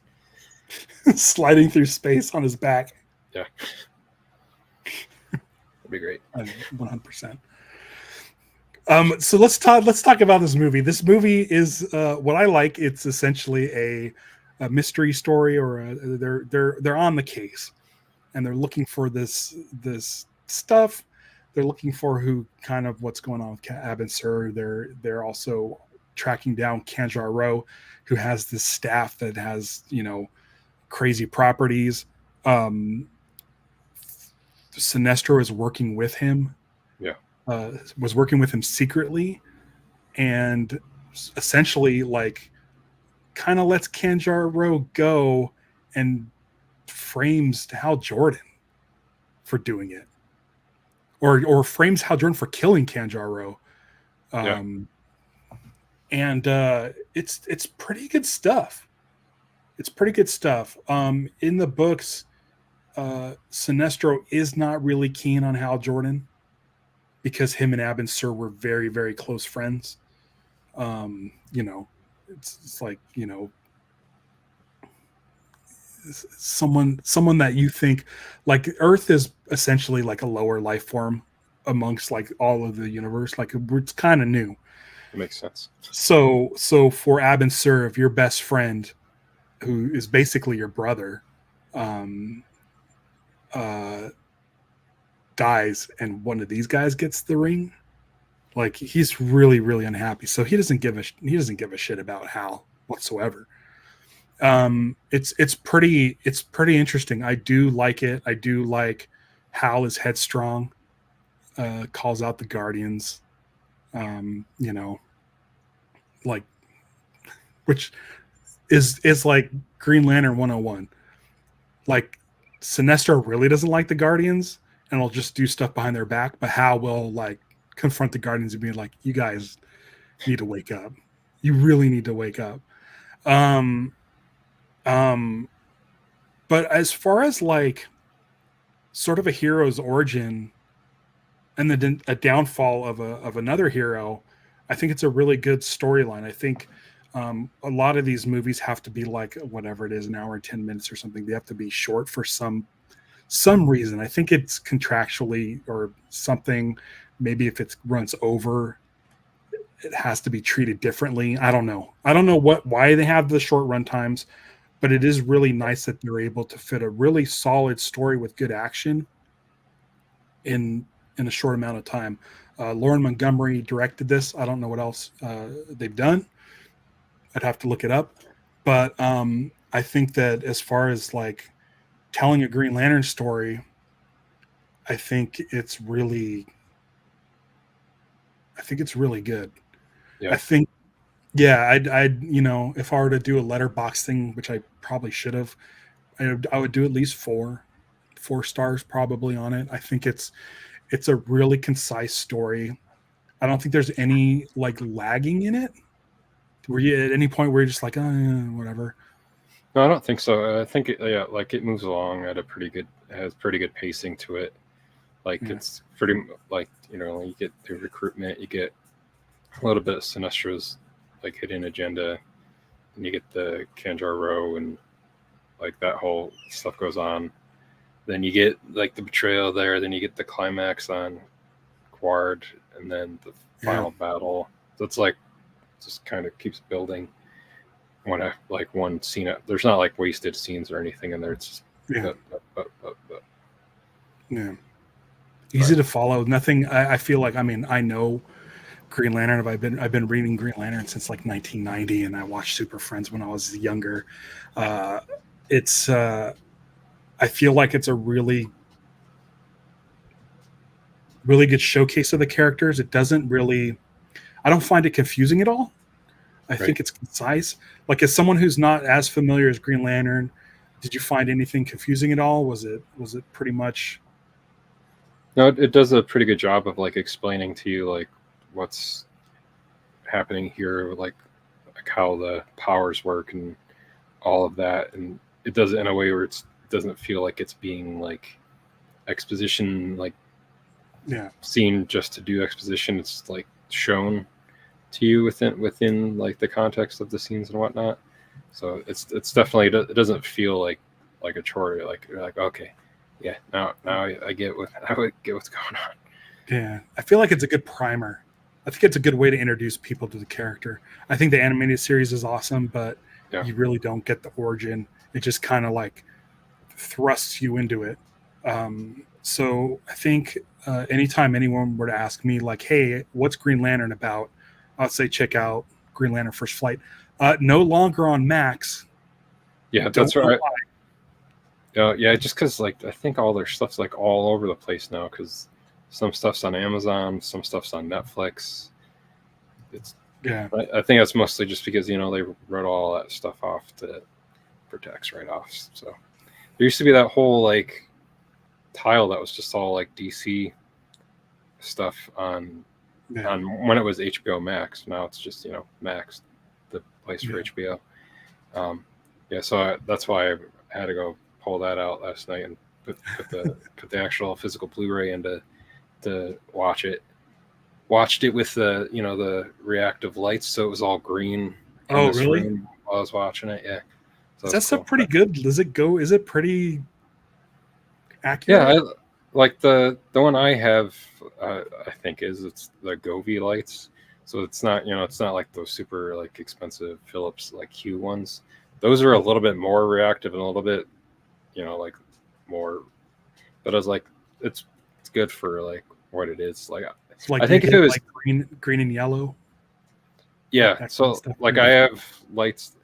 Speaker 1: Sliding through space on his back.
Speaker 2: Yeah. That'd be great.
Speaker 1: 100%. So let's talk about this movie. This movie is what I like. It's essentially a mystery story, or they're on the case, and they're looking for this stuff. They're looking for what's going on with Abin Sur. They're also tracking down Kanjar-Ro, who has this staff that has crazy properties. Sinestro is working with him.
Speaker 2: Yeah.
Speaker 1: Was working with him secretly, and essentially like kind of lets Kanjar-Ro go and frames Hal Jordan for doing it, or frames Hal Jordan for killing Kanjar-Ro. And it's pretty good stuff. It's pretty good stuff. In the books, Sinestro is not really keen on Hal Jordan, because him and Abin Sur were very, very close friends. It's like, someone that you think like Earth is essentially like a lower life form amongst like all of the universe. Like it's kind of new.
Speaker 2: It makes sense.
Speaker 1: So for Abin Sur, if your best friend, who is basically your brother, dies and one of these guys gets the ring, like he's really, really unhappy. So he doesn't give a shit about Hal whatsoever. It's pretty interesting. I do like it. I do like Hal is headstrong, calls out the Guardians. like, which is like Green Lantern 101. Like, Sinestro really doesn't like the Guardians and will just do stuff behind their back, but Hal will like confront the Guardians and be like, "You guys need to wake up. You really need to wake up." Um, um, but as far as like sort of a hero's origin and then a downfall of another hero, I think it's a really good storyline. I think a lot of these movies have to be like whatever it is, an hour and 10 minutes or something. They have to be short for some reason. I think it's contractually or something. Maybe if it runs over, it has to be treated differently. I don't know. I don't know why they have the short run times, but it is really nice that they're able to fit a really solid story with good action in a short amount of time. Lauren Montgomery directed this. I don't know what else they've done. I'd have to look it up. But I think that as far as like telling a Green Lantern story, I think it's really good.
Speaker 2: Yeah.
Speaker 1: I think, yeah, I'd if I were to do a letterbox thing, which I probably should have, I would do at least four stars probably on it. I think it's a really concise story. I don't think there's any like lagging in it. Were you at any point where you're just like, oh, yeah, whatever?
Speaker 2: No, I don't think so. I think it moves along at has pretty good pacing to it. Like it's pretty like you get the recruitment, you get a little bit of Sinestro's like hidden agenda, and you get the Kanjar-Ro and like that whole stuff goes on. Then you get like the betrayal there. Then you get the climax on Quard, and then the final battle. So it's like just kind of keeps building. One scene, there's not like wasted scenes or anything in there. It's just
Speaker 1: easy to follow. Nothing. I feel like I know Green Lantern. I've been reading Green Lantern since like 1990, and I watched Super Friends when I was younger. It's I feel like it's a really good showcase of the characters. It doesn't really. I don't find it confusing at all. I think it's concise. Like, as someone who's not as familiar as Green Lantern, did you find anything confusing at all? Was it pretty much?
Speaker 2: No, it does a pretty good job of like explaining to you like what's happening here, like how the powers work and all of that, and it does it in a way where it doesn't feel like it's being like exposition, like seen just to do exposition. It's like shown to you within like the context of the scenes and whatnot. So it's definitely, it doesn't feel like a chore. Like you're like, okay, yeah, now I get what's going on.
Speaker 1: Yeah, I feel like it's a good primer. I think it's a good way to introduce people to the character. I think the animated series is awesome, but you really don't get the origin. It just kind of like thrusts you into it. So I think anytime anyone were to ask me like, hey, what's Green Lantern about? I'd say check out Green Lantern First Flight. No longer on Max.
Speaker 2: Yeah, that's right. Yeah, just because like I think all their stuff's like all over the place now, because some stuff's on Amazon, some stuff's on Netflix. I think that's mostly just because they wrote all that stuff off for tax write-offs. So there used to be that whole like tile that was just all like DC stuff on when it was HBO Max. Now it's just Max, the place for HBO. So that's why I had to go pull that out last night and put the actual physical Blu-ray in to watch it. Watched it with the the reactive lights, so it was all green.
Speaker 1: Oh, really?
Speaker 2: While I was watching it, yeah. So
Speaker 1: that's cool. Pretty good. Does it go? Is it pretty accurate?
Speaker 2: Yeah, like the one I have, I think it's the Govee lights. So it's not it's not like those super like expensive Philips like Hue ones. Those are a little bit more reactive and a little bit like more. But I was like, it's good for like what it is. Like I think if it was
Speaker 1: like green and yellow.
Speaker 2: Yeah. So like I have lights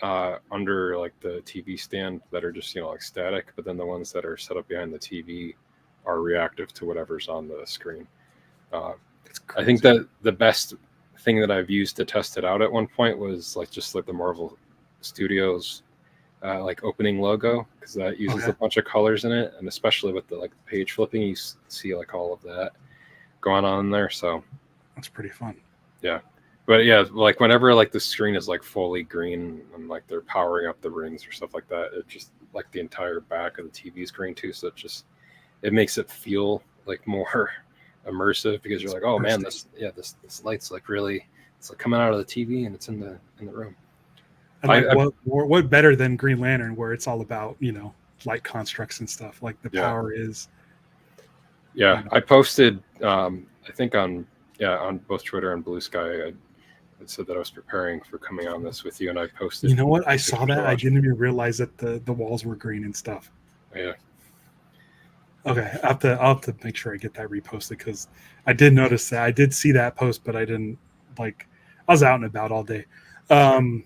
Speaker 2: under like the TV stand that are just like static, but then the ones that are set up behind the TV are reactive to whatever's on the screen. I think that the best thing that I've used to test it out at one point was like just like the Marvel Studios like opening logo, because that uses a bunch of colors in it, and especially with the like page flipping, you see like all of that going on in there. So
Speaker 1: that's pretty fun.
Speaker 2: Yeah. But yeah, like whenever like the screen is like fully green and like they're powering up the rings or stuff like that, it just like the entire back of the TV is green too. So it makes it feel like more immersive, because you're like, oh man, this light's like really, it's like coming out of the TV and it's in the room.
Speaker 1: And like what better than Green Lantern, where it's all about, you know, light constructs and stuff, like the power is.
Speaker 2: Yeah, you know. I posted I think on both Twitter and Blue Sky, I said that I was preparing for coming on this with you, and I posted.
Speaker 1: You know what? I saw that. I didn't even realize that the walls were green and stuff.
Speaker 2: Yeah.
Speaker 1: Okay, I'll have to make sure I get that reposted, because I did notice that. I did see that post, but I didn't like. I was out and about all day. But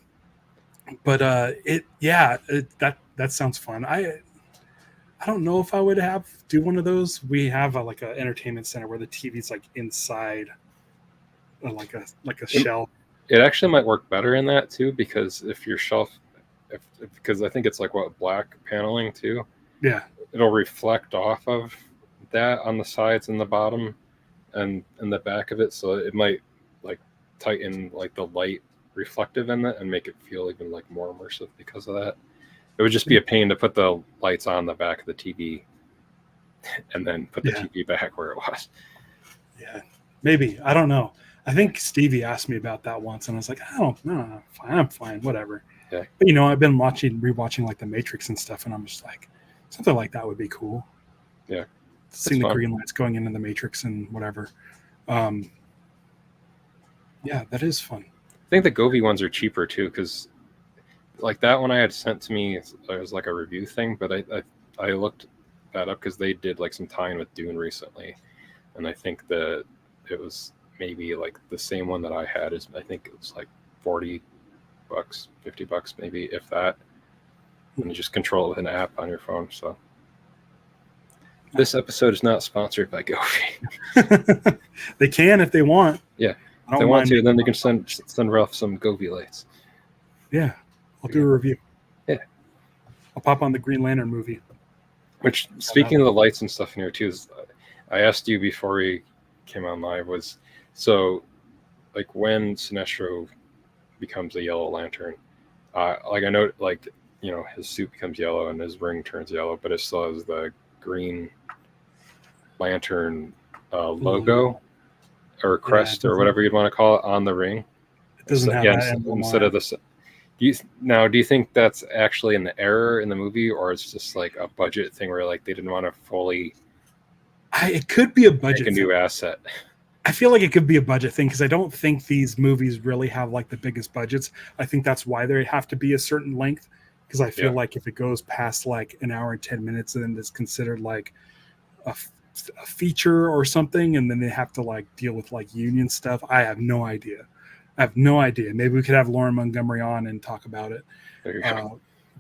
Speaker 1: that sounds fun. I don't know if I would do one of those. We have like an entertainment center where the TV's like inside, like a shelf.
Speaker 2: It actually might work better in that too, because if your shelf, because I think it's like black paneling too.
Speaker 1: Yeah,
Speaker 2: it'll reflect off of that on the sides and the bottom, and the back of it, so it might like tighten like the light reflective in it and make it feel even like more immersive because of that. It would just be a pain to put the lights on the back of the TV and then put the TV back where it was.
Speaker 1: Yeah, maybe. I don't know. I think Stevie asked me about that once, and I was like, "Oh, no, I'm fine, whatever."
Speaker 2: Yeah.
Speaker 1: But, you know, I've been rewatching like The Matrix and stuff, and I'm just like, something like that would be cool.
Speaker 2: Yeah.
Speaker 1: Seeing the green lights going into the Matrix and whatever. Yeah, that is fun.
Speaker 2: I think the Govee ones are cheaper too, because like that one I had sent to me, it was like a review thing, but I looked that up because they did like some tie-in with Dune recently, and I think that it was maybe like the same one that I had is, I think it was like $40, $50 maybe, if that, and you just control it with an app on your phone. So this episode is not sponsored by Govee.
Speaker 1: They can if they want.
Speaker 2: Yeah, if they want to, then they can send Ralph some Govee lights.
Speaker 1: Yeah, I'll do a review.
Speaker 2: Yeah,
Speaker 1: I'll pop on the Green Lantern movie.
Speaker 2: Which, speaking of the lights and stuff in here too, is I asked you before we came on live, was so like when Sinestro becomes a Yellow Lantern, like I know, like, you know, his suit becomes yellow and his ring turns yellow, but it still has the Green Lantern logo or crest or whatever you'd want to call it on the ring.
Speaker 1: It doesn't have that
Speaker 2: instead of the. Do you think that's actually an error in the movie, or it's just like a budget thing where like they didn't want to fully?
Speaker 1: It could be a budget.
Speaker 2: Make a new asset.
Speaker 1: I feel like it could be a budget thing, because I don't think these movies really have like the biggest budgets. I think that's why they have to be a certain length, because I feel like if it goes past like an hour and 10 minutes, then it's considered like a feature or something, and then they have to like deal with like union stuff. I have no idea. Maybe we could have Lauren Montgomery on and talk about it.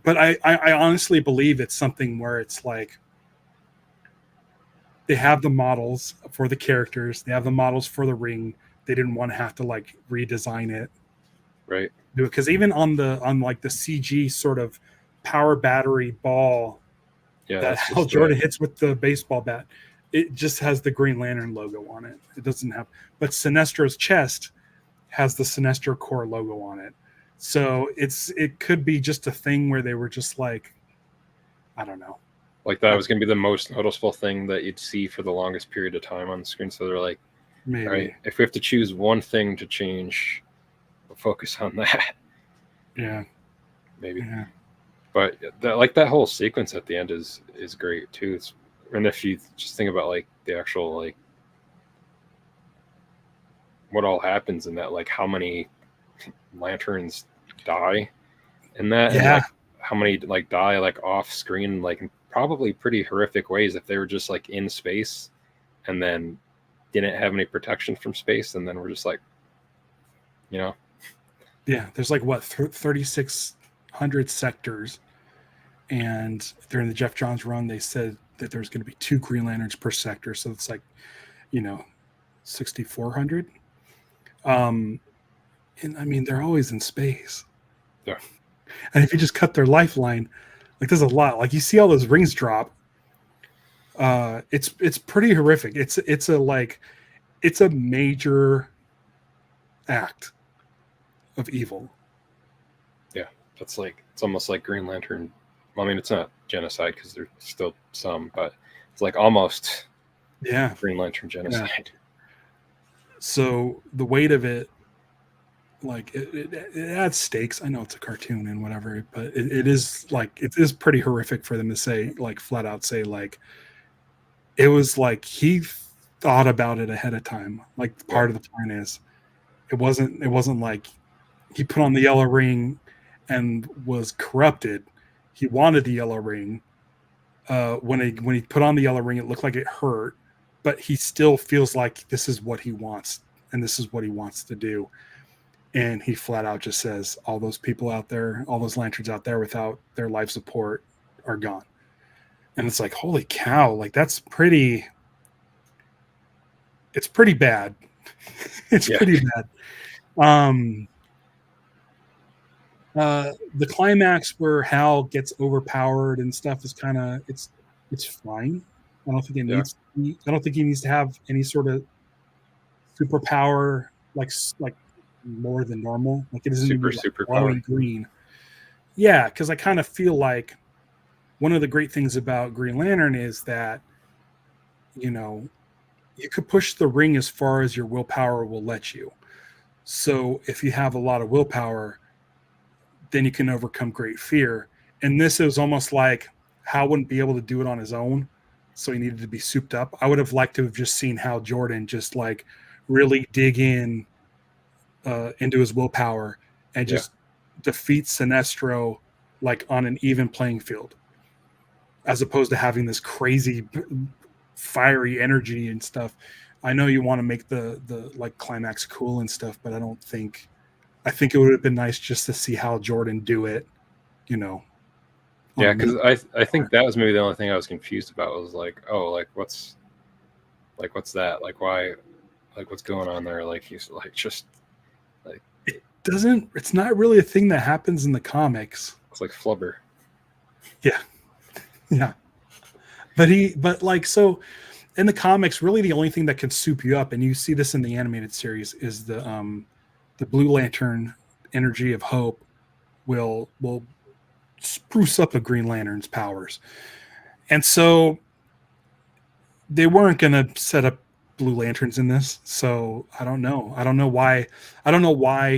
Speaker 1: But I honestly believe it's something where it's like they have the models for the characters, they have the models for the ring. They didn't want to have to like redesign it,
Speaker 2: right?
Speaker 1: Because even on like the CG sort of power battery ball that Hal Jordan hits with the baseball bat, it just has the Green Lantern logo on it. It doesn't have, but Sinestro's chest has the Sinestro Corps logo on it. So it could be just a thing where they were just like, I don't know.
Speaker 2: Like that was going to be the most noticeable thing that you'd see for the longest period of time on the screen. So they're like,
Speaker 1: maybe,
Speaker 2: all right, if we have to choose one thing to change, we'll focus on that.
Speaker 1: Yeah.
Speaker 2: Maybe.
Speaker 1: Yeah.
Speaker 2: But that whole sequence at the end is great too. And if you just think about like the actual, like what all happens in that, like how many lanterns die in that, and like how many like die like off screen, like in probably pretty horrific ways if they were just like in space and then didn't have any protection from space, and then we're just like, you know.
Speaker 1: Yeah, there's like what 3,600 sectors, and during the Jeff Johns run they said that there's going to be 2 Green Lanterns per sector, so it's like, you know, 6,400. And I mean, they're always in space.
Speaker 2: Yeah.
Speaker 1: And if you just cut their lifeline, like there's a lot. Like you see all those rings drop. It's pretty horrific. It's a major act of evil.
Speaker 2: Yeah, that's like, it's almost like Green Lantern. Well, I mean, it's not genocide because there's still some, but it's like almost Green Lantern genocide.
Speaker 1: Yeah. So the weight of it, like it adds stakes. I know it's a cartoon and whatever, but it is pretty horrific for them to say, like flat out say, like it was like he thought about it ahead of time. Like part of the plan is it wasn't like he put on the yellow ring and was corrupted. He wanted the yellow ring. When he put on the yellow ring, it looked like it hurt, but he still feels like this is what he wants and this is what he wants to do. And he flat out just says, all those people out there, all those lanterns out there without their life support are gone. And it's like, holy cow, like it's pretty bad. It's pretty bad. The climax where Hal gets overpowered and stuff is kind of it's fine. I don't think it needs. I don't think he needs to have any sort of superpower like more than normal. Like it isn't
Speaker 2: super
Speaker 1: glowing green. Yeah, because I kind of feel like one of the great things about Green Lantern is that you could push the ring as far as your willpower will let you. So if you have a lot of willpower, then you can overcome great fear. And this is almost like Hal wouldn't be able to do it on his own, so he needed to be souped up. I would have liked to have just seen Hal Jordan just like really dig in into his willpower and just defeat Sinestro like on an even playing field, as opposed to having this crazy fiery energy and stuff. I know you want to make the like climax cool and stuff, but I think it would have been nice just to see Hal Jordan do it,
Speaker 2: Yeah, because I think that was maybe the only thing I was confused about was like, oh, like what's that? Like why, like what's going on there? Like he's like just like
Speaker 1: it's not really a thing that happens in the comics.
Speaker 2: It's like Flubber.
Speaker 1: Yeah. Yeah. But like, so in the comics, really the only thing that can soup you up, and you see this in the animated series, is the Blue Lantern energy of hope will spruce up a Green Lantern's powers. And so they weren't going to set up Blue Lanterns in this. So I don't know why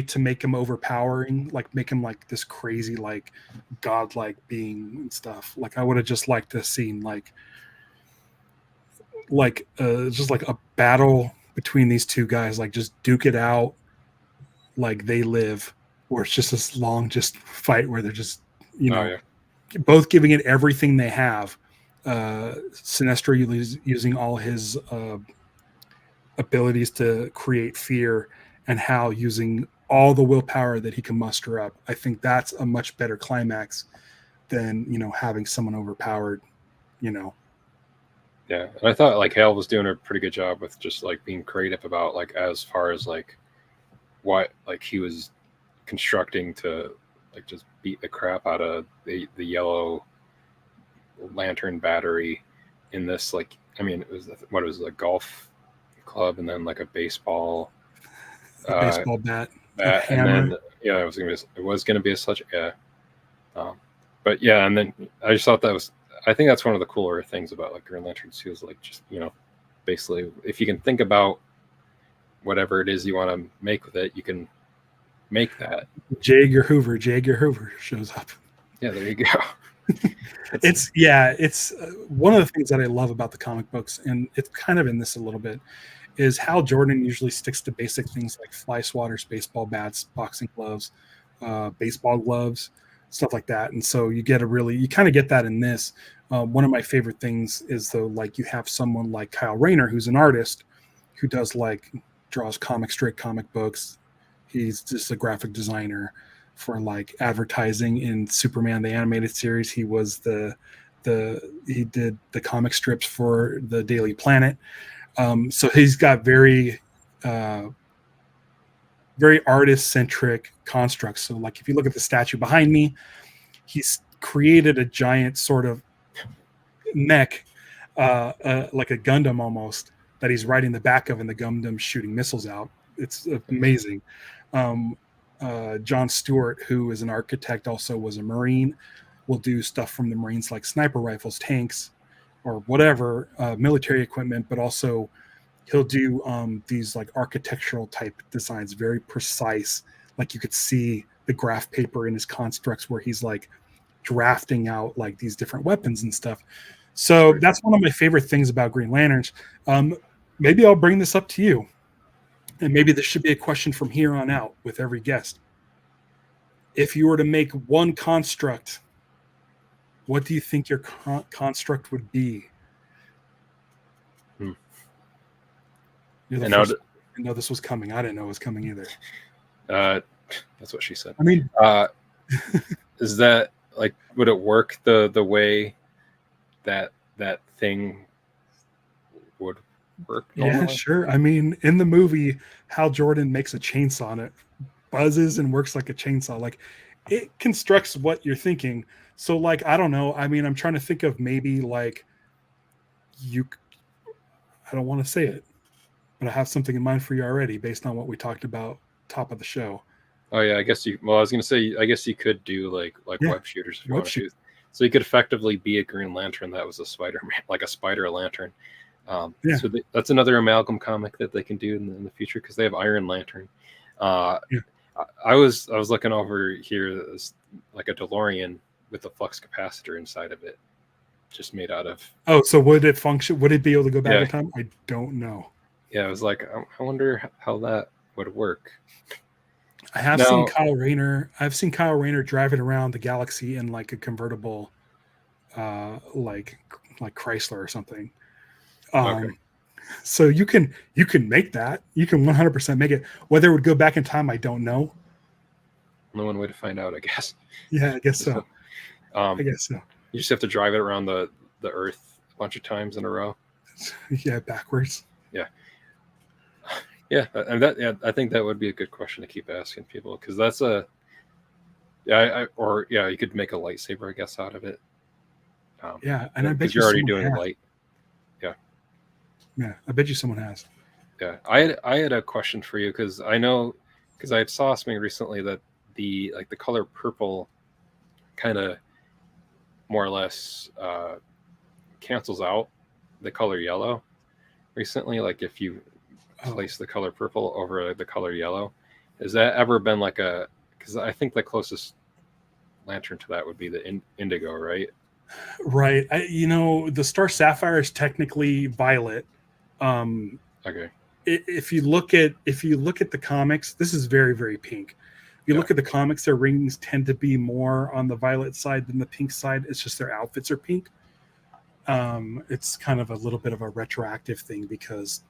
Speaker 1: to make him overpowering, like make him like this crazy, like godlike being and stuff. Like I would have just liked to seen just like a battle between these two guys, like just duke it out like they live, or it's just this long just fight where they're just both giving it everything they have. Sinestro using all his abilities to create fear, and Hal using all the willpower that he can muster up. I think that's a much better climax than having someone overpowered.
Speaker 2: Yeah, and I thought like Hal was doing a pretty good job with just like being creative about like as far as like what like he was constructing to like just beat the crap out of the yellow lantern battery in this, like I mean it was a golf club and then like a baseball
Speaker 1: baseball bat
Speaker 2: and then it was gonna be such but yeah, and then I just thought I think that's one of the cooler things about like Green Lantern 2 is like just basically if you can think about whatever it is you want to make with it, you can make that.
Speaker 1: J. Edgar Hoover shows up.
Speaker 2: Yeah, there you go.
Speaker 1: It's one of the things that I love about the comic books, and it's kind of in this a little bit, is Hal Jordan usually sticks to basic things like fly swatters, baseball bats, boxing gloves, baseball gloves, stuff like that. And so you kind of get that in this. One of my favorite things is though, like you have someone like Kyle Rayner, who's an artist who does like draws straight comic books. He's just a graphic designer for like advertising in Superman the animated series. He was he did the comic strips for the Daily Planet. So he's got very very artist-centric constructs. So like if you look at the statue behind me, he's created a giant sort of mech, like a Gundam almost, that he's riding the back of, and the Gundam shooting missiles out. It's amazing. John Stewart, who is an architect, also was a Marine, will do stuff from the Marines like sniper rifles, tanks, or whatever, military equipment, but also he'll do these like architectural type designs, very precise. Like you could see the graph paper in his constructs where he's like drafting out like these different weapons and stuff. So that's one of my favorite things about Green Lanterns. Maybe I'll bring this up to you, and maybe this should be a question from here on out with every guest. If you were to make one construct, what do you think your construct would be? I know this was coming. I didn't know it was coming either.
Speaker 2: That's what she said.
Speaker 1: I mean,
Speaker 2: is that like, would it work the way that thing would work normally?
Speaker 1: Yeah, sure. I mean, in the movie, Hal Jordan makes a chainsaw and it buzzes and works like a chainsaw. Like it constructs what you're thinking. So like, I don't know. I mean, I'm trying to think of maybe like I don't want to say it, but I have something in mind for you already based on what we talked about top of the show.
Speaker 2: Oh yeah, I guess I was gonna say, I guess you could do like web shooters if you want to shoot. So you could effectively be a Green Lantern that was a Spider-Man, like a Spider Lantern. So that's another amalgam comic that they can do in the future, because they have Iron Lantern. I was looking over here, as like a DeLorean with a flux capacitor inside of it, just made out of.
Speaker 1: Oh, so would it function? Would it be able to go back in time? I don't know.
Speaker 2: Yeah, I was like, I wonder how that would work.
Speaker 1: I have seen Kyle Rayner. I've seen Kyle Rayner driving around the galaxy in like a convertible, like Chrysler or something. So you can make that. You can 100% make it. Whether it would go back in time, I don't know.
Speaker 2: Only one way to find out, I guess.
Speaker 1: Yeah, I guess so. I guess so.
Speaker 2: You just have to drive it around the Earth a bunch of times in a row.
Speaker 1: Yeah, backwards.
Speaker 2: Yeah. Yeah, and I think that would be a good question to keep asking people, because that's you could make a lightsaber, I guess, out of it.
Speaker 1: And I bet
Speaker 2: you're already doing light.
Speaker 1: Yeah, I bet you someone has.
Speaker 2: Yeah, I had a question for you, because I saw something recently that the color purple kind of more or less cancels out the color yellow recently. Like if you place the color purple over the color yellow, has that ever been like because I think the closest lantern to that would be the indigo, right?
Speaker 1: Right. The Star Sapphire is technically violet.
Speaker 2: Okay.
Speaker 1: If you look at the comics, this is very, very pink. If you look at the comics, their rings tend to be more on the violet side than the pink side. It's just their outfits are pink. It's kind of a little bit of a retroactive thing, because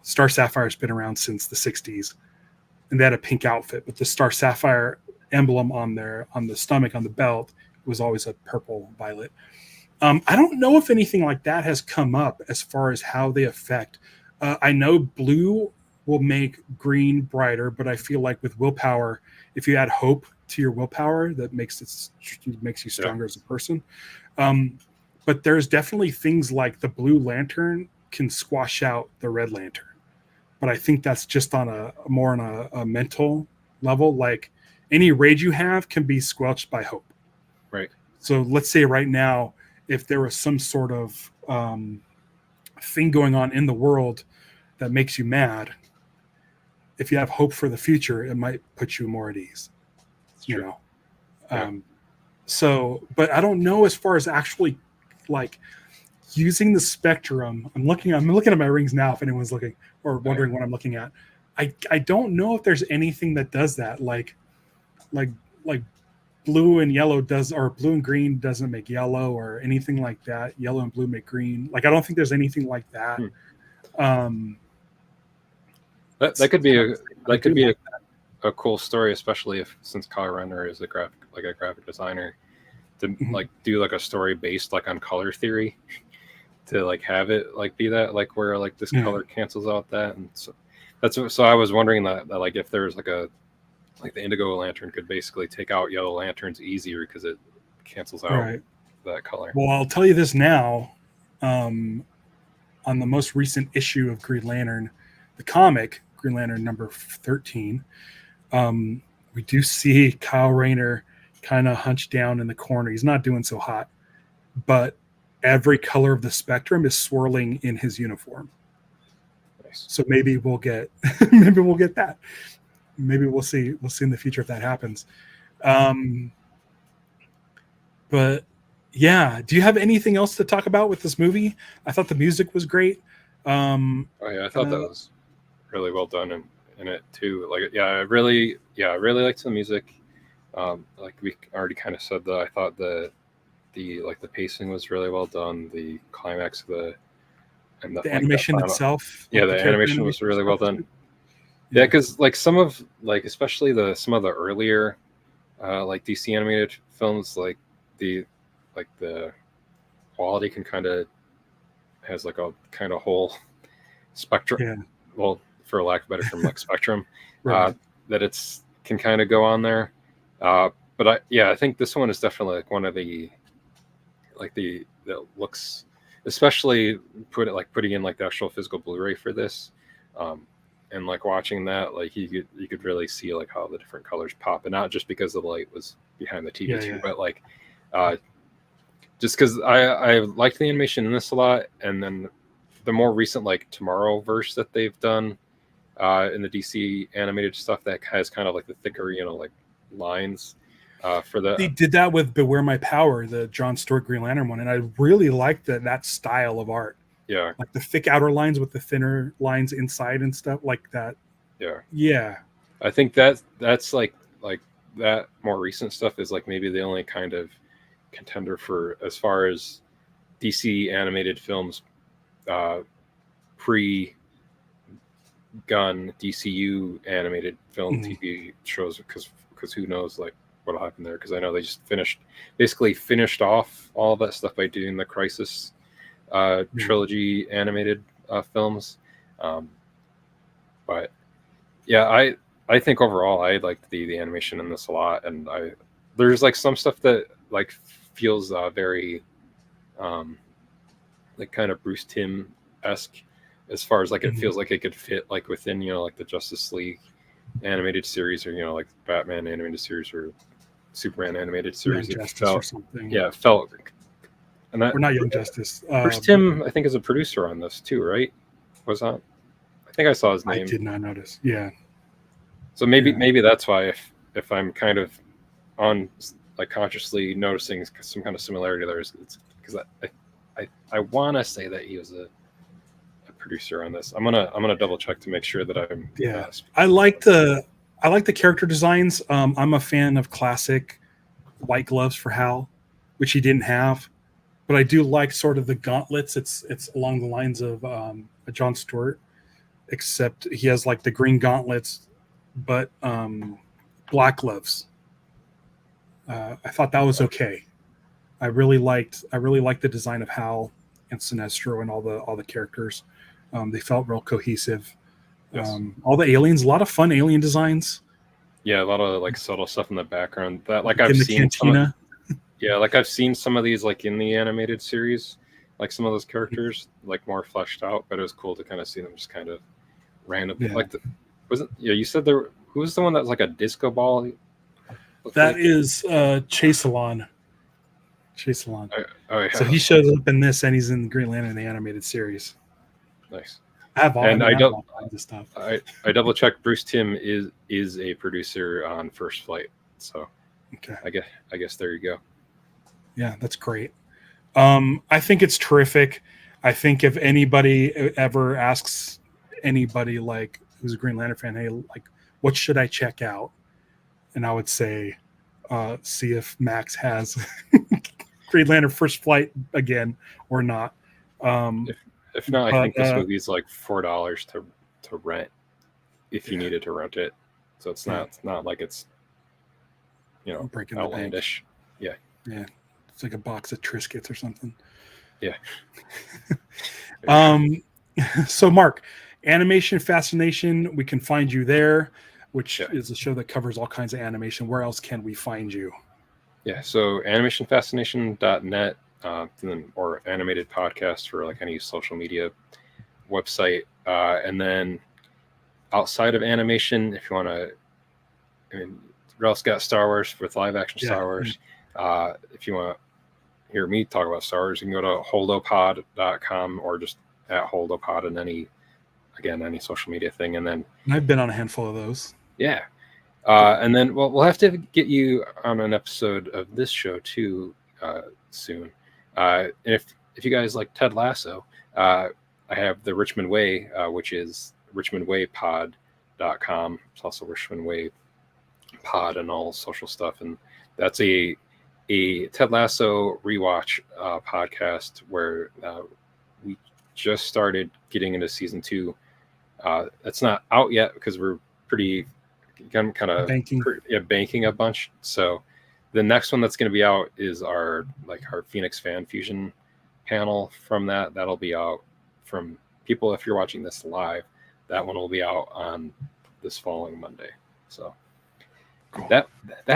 Speaker 1: Star Sapphire's been around since the 60s, and they had a pink outfit, but the Star Sapphire emblem on the stomach, on the belt, was always a purple violet. I don't know if anything like that has come up as far as how they affect. I know blue will make green brighter, but I feel like with willpower, if you add hope to your willpower, that makes you stronger as a person. But there's definitely things like the blue lantern can squash out the red lantern, but I think that's just on a mental level. Like any rage you have can be squelched by hope.
Speaker 2: Right.
Speaker 1: So let's say right now, if there was some sort of thing going on in the world that makes you mad, if you have hope for the future, it might put you more at ease. So, but I don't know as far as actually like using the spectrum. I'm looking at my rings now, if anyone's looking or wondering what I'm looking at. I don't know if there's anything that does that, like blue and yellow does, or blue and green doesn't make yellow, or anything like that. Yellow and blue make green. Like I don't think there's anything like that.
Speaker 2: That could be a cool story, especially since Kyle Renner is a graphic designer, to like do like a story based like on color theory, to like have it like be that like where like this color cancels out that, and so So I was wondering that like if there's like the Indigo Lantern could basically take out Yellow Lanterns easier because it cancels out that color.
Speaker 1: Well, I'll tell you this now. On the most recent issue of Green Lantern, the comic Green Lantern number 13, we do see Kyle Rayner kind of hunched down in the corner. He's not doing so hot, but every color of the spectrum is swirling in his uniform.
Speaker 2: Nice.
Speaker 1: So maybe we'll get that. Maybe we'll see in the future if that happens. But yeah, do you have anything else to talk about with this movie? I thought the music was great.
Speaker 2: Oh yeah, I thought that was really well done in it too. Like I really liked the music. Like we already kind of said that I thought the pacing was really well done. The climax of the
Speaker 1: animation itself.
Speaker 2: Yeah, the animation was really well done. Yeah, because like some of especially some of the earlier like DC animated films, like the quality can kind of has like a kind of whole spectrum.
Speaker 1: Yeah.
Speaker 2: Well, for lack of a better term, like spectrum,
Speaker 1: right.
Speaker 2: That it's can kind of go on there. But I think this one is definitely like one of the that looks, especially putting in like the actual physical Blu-ray for this, and like watching that, like you could really see like how the different colors pop, and not just because the light was behind the TV too, but like just because I liked the animation in this a lot, and then the more recent like Tomorrow-verse that they've done in the DC animated stuff that has kind of like the thicker, like lines for the.
Speaker 1: They did that with Beware My Power, the John Stewart Green Lantern one, and I really liked that style of art.
Speaker 2: Yeah,
Speaker 1: like the thick outer lines with the thinner lines inside and stuff like that. Yeah.
Speaker 2: I think that's like that more recent stuff is like maybe the only kind of contender for as far as DC animated films, pre-gun DCU animated film TV shows, because who knows like what'll happen there, because I know they just finished off all of that stuff by doing the Crisis trilogy animated films, but yeah, I think overall I liked the animation in this a lot, and there's like some stuff that like feels very like kind of Bruce Timm-esque, as far as like it feels like it could fit like within like the Justice League animated series, or like Batman animated series or Superman animated series.
Speaker 1: Or something.
Speaker 2: Yeah, it felt. And
Speaker 1: we're not Young Justice.
Speaker 2: Bruce Timm, I think, is a producer on this too, right? Was that? I think I saw his name.
Speaker 1: I did not notice. Yeah.
Speaker 2: So maybe that's why if I'm kind of on like consciously noticing some kind of similarity there, it's because I want to say that he was a producer on this. I'm gonna double check to make sure that I'm.
Speaker 1: Yeah. I like the character designs. I'm a fan of classic white gloves for Hal, which he didn't have. But I do like sort of the gauntlets. It's along the lines of John Stewart, except he has like the green gauntlets, but black gloves. I thought that was okay. I really liked the design of Hal and Sinestro and all the characters. They felt real cohesive.
Speaker 2: Yes.
Speaker 1: All the aliens, a lot of fun alien designs.
Speaker 2: Yeah, a lot of like subtle stuff in the background that like
Speaker 1: I've seen.
Speaker 2: Yeah, like I've seen some of these like in the animated series, like some of those characters like more fleshed out, but it was cool to kind of see them just kind of random.
Speaker 1: Yeah.
Speaker 2: Like you said there, who was the one that was like a disco ball?
Speaker 1: That is Chase-Alon. Chase-Alon.
Speaker 2: Oh, yeah.
Speaker 1: So he shows up in this, and he's in Green Lantern in the animated series.
Speaker 2: Nice.
Speaker 1: I have all kinds of stuff.
Speaker 2: I double checked. Bruce Timm is a producer on First Flight, so
Speaker 1: okay.
Speaker 2: I guess there you go.
Speaker 1: Yeah, that's great. I think it's terrific. I think if anybody ever asks anybody like who's a Green Lantern fan, hey, like, what should I check out? And I would say, see if Max has Green Lantern First Flight again or not.
Speaker 2: If not, I think this movie is like $4 to rent if you needed to rent it. So it's not like it's
Speaker 1: breaking
Speaker 2: outlandish.
Speaker 1: Yeah. It's like a box of Triscuits or something.
Speaker 2: Yeah.
Speaker 1: So Mark, Animation Fascination, we can find you there, which is a show that covers all kinds of animation. Where else can we find you?
Speaker 2: Yeah, so animationfascination.net or animated podcast for like any social media website. And then outside of animation, if you want to, I mean, Ralph's got Star Wars with live action Star Wars. If you want to hear me talk about Star Wars, you can go to holdopod.com or just at holdopod and any social media thing. And then
Speaker 1: I've been on a handful of those.
Speaker 2: Yeah. And then we'll have to get you on an episode of this show too soon. And if you guys like Ted Lasso, I have the Richmond Way, which is richmondwaypod.com. It's also Richmond Way Pod and all social stuff, and that's a Ted Lasso rewatch podcast where we just started getting into season 2. It's not out yet because we're kind of banking a bunch. So the next one that's going to be out is our Phoenix Fan Fusion panel from that. That'll be out from people. If you're watching this live, that one will be out on this following Monday. So cool. That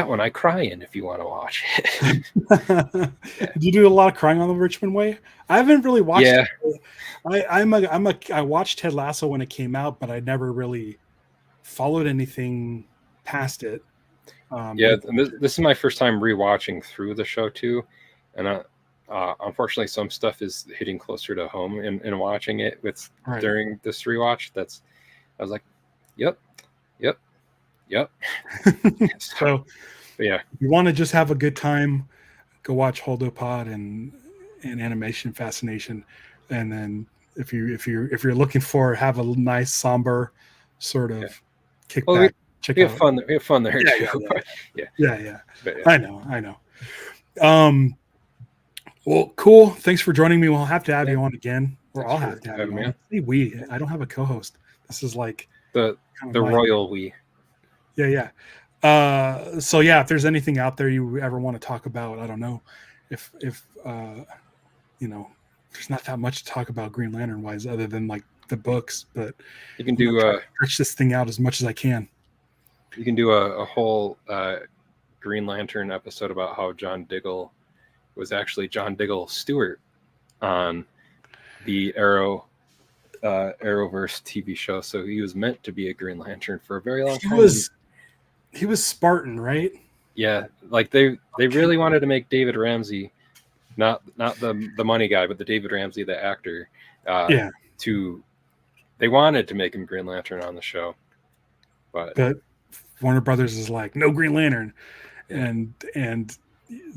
Speaker 2: one I cry in if you want to watch it.
Speaker 1: Do you do a lot of crying on the Richmond Way? I haven't really watched it. I watched Ted Lasso when it came out, but I never really followed anything past it.
Speaker 2: This is my first time rewatching through the show too, and unfortunately some stuff is hitting closer to home in watching it during this rewatch. I was like, yep.
Speaker 1: So
Speaker 2: yeah,
Speaker 1: if you want to just have a good time, go watch Holdopod and Animation Fascination, and then if you're looking for have a nice somber sort of kickback.
Speaker 2: We have fun there too.
Speaker 1: Yeah. I know. Well, cool. Thanks for joining me. We'll have to have you on again, or I'll have to have you on. Hey, I don't have a co-host. This is like
Speaker 2: the royal we.
Speaker 1: Yeah. So yeah, if there's anything out there you ever want to talk about, I don't know if there's not that much to talk about Green Lantern wise other than like the books, but
Speaker 2: you can do
Speaker 1: stretch this thing out as much as I can.
Speaker 2: You can do a whole Green Lantern episode about how John Diggle was actually John Diggle Stewart on the Arrowverse TV show. So he was meant to be a Green Lantern for a very long time.
Speaker 1: He was Spartan, right?
Speaker 2: Yeah, like they really wanted to make David Ramsey, not the money guy, but the David Ramsey, the actor. They wanted to make him Green Lantern on the show, but
Speaker 1: Warner Brothers is like, no Green Lantern, and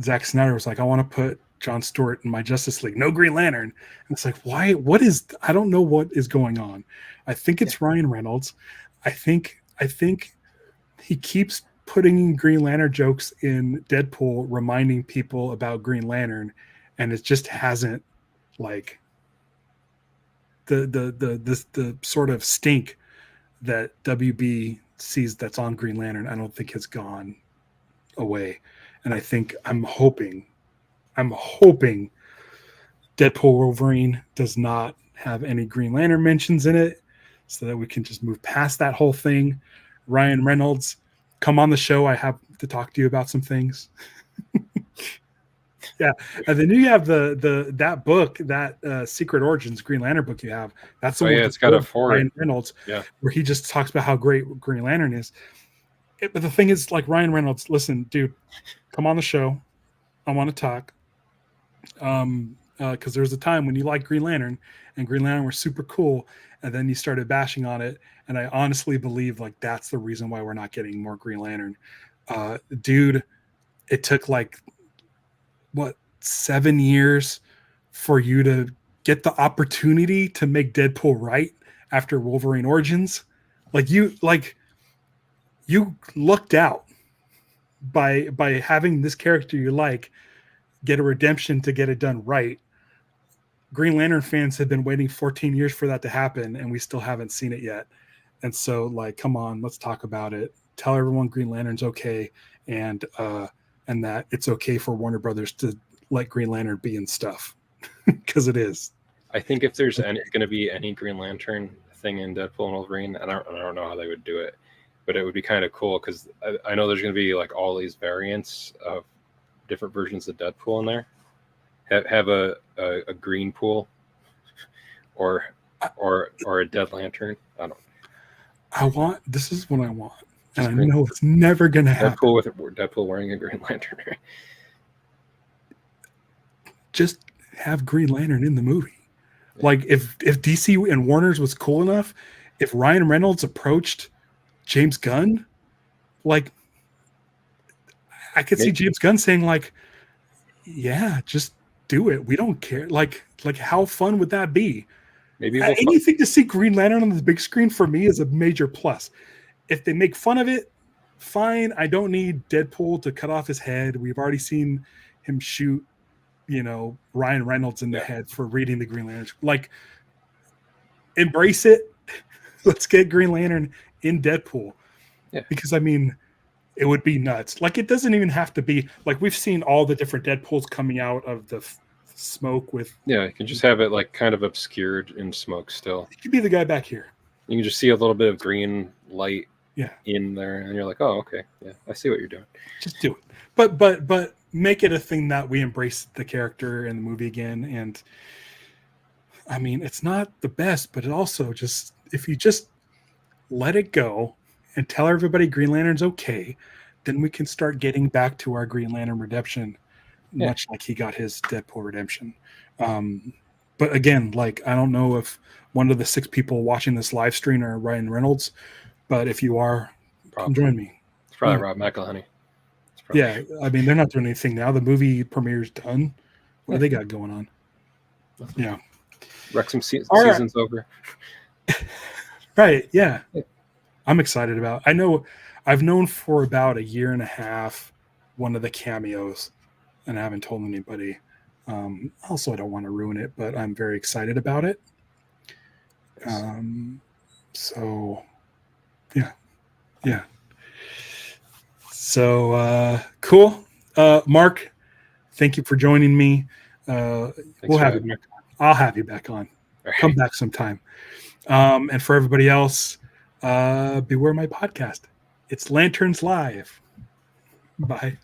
Speaker 1: Zack Snyder was like, I want to put John Stewart in my Justice League, no Green Lantern. And it's like, why? I don't know what is going on. I think it's Ryan Reynolds. I think he keeps putting Green Lantern jokes in Deadpool, reminding people about Green Lantern, and it just hasn't like the sort of stink that WB sees that's on Green Lantern. I don't think has gone away, and I think I'm hoping Deadpool Wolverine does not have any Green Lantern mentions in it, so that we can just move past that whole thing. Ryan Reynolds, come on the show. I have to talk to you about some things. Yeah, and then you have that book, that Secret Origins Green Lantern book you have. That's the one.
Speaker 2: It's got a forward.
Speaker 1: Ryan Reynolds, where he just talks about how great Green Lantern is. But the thing is, like, Ryan Reynolds, listen, dude, come on the show. I want to talk. Because there was a time when you liked Green Lantern, and Green Lantern was super cool, and then you started bashing on it. And I honestly believe like that's the reason why we're not getting more Green Lantern. Dude, it took like 7 years for you to get the opportunity to make Deadpool right after Wolverine Origins. You lucked out by having this character you like get a redemption to get it done right. Green Lantern fans have been waiting 14 years for that to happen, and we still haven't seen it yet. And so, like, come on, let's talk about it. Tell everyone Green Lantern's okay, and that it's okay for Warner Brothers to let Green Lantern be in stuff, because it is.
Speaker 2: I think if there's going to be any Green Lantern thing in Deadpool and Wolverine. I don't know how they would do it, but it would be kind of cool because I know there's going to be like all these variants of different versions of Deadpool in there. Have a green pool, or a Dead Lantern.
Speaker 1: This is what I want, and I know it's never going to happen.
Speaker 2: Deadpool wearing a Green Lantern. Right?
Speaker 1: Just have Green Lantern in the movie. Like if DC and Warner's was cool enough, if Ryan Reynolds approached James Gunn, like I could see James Gunn saying like, yeah, just do it. We don't care. Like how fun would that be?
Speaker 2: Maybe
Speaker 1: anything to see Green Lantern on the big screen for me is a major plus. If they make fun of it, fine. I don't need Deadpool to cut off his head. We've already seen him shoot Ryan Reynolds in the head for reading the Green Lantern. Like, embrace it. Let's get Green Lantern in Deadpool.
Speaker 2: Yeah.
Speaker 1: Because, I mean, it would be nuts. Like, it doesn't even have to be... Like, we've seen all the different Deadpools coming out of the smoke with...
Speaker 2: Yeah, you can just have it, like, kind of obscured in smoke still.
Speaker 1: You could be the guy back here.
Speaker 2: You can just see a little bit of green light
Speaker 1: yeah.
Speaker 2: in there, and you're like, oh, okay. Yeah, I see what you're doing.
Speaker 1: Just do it. But make it a thing that we embrace the character in the movie again. And I mean, it's not the best, but it also just, if you just let it go and tell everybody Green Lantern's okay, then we can start getting back to our Green Lantern redemption, much like he got his Deadpool redemption. But again, like, I don't know if one of the 6 people watching this live stream are Ryan Reynolds, but if you are, come join me.
Speaker 2: It's probably Rob McElhenney.
Speaker 1: Yeah, I mean, they're not doing anything now. The movie premiere's done. What do they got going on? Yeah.
Speaker 2: Wrexham season's over.
Speaker 1: Right, yeah. I'm excited about it. I've known for about a year and a half one of the cameos, and I haven't told anybody. Also, I don't want to ruin it, but I'm very excited about it. So, yeah. Yeah. So cool. Mark, thank you for joining me. I'll have you back on. Right. Come back sometime. And for everybody else, beware my podcast. It's Lanterns Live. Bye.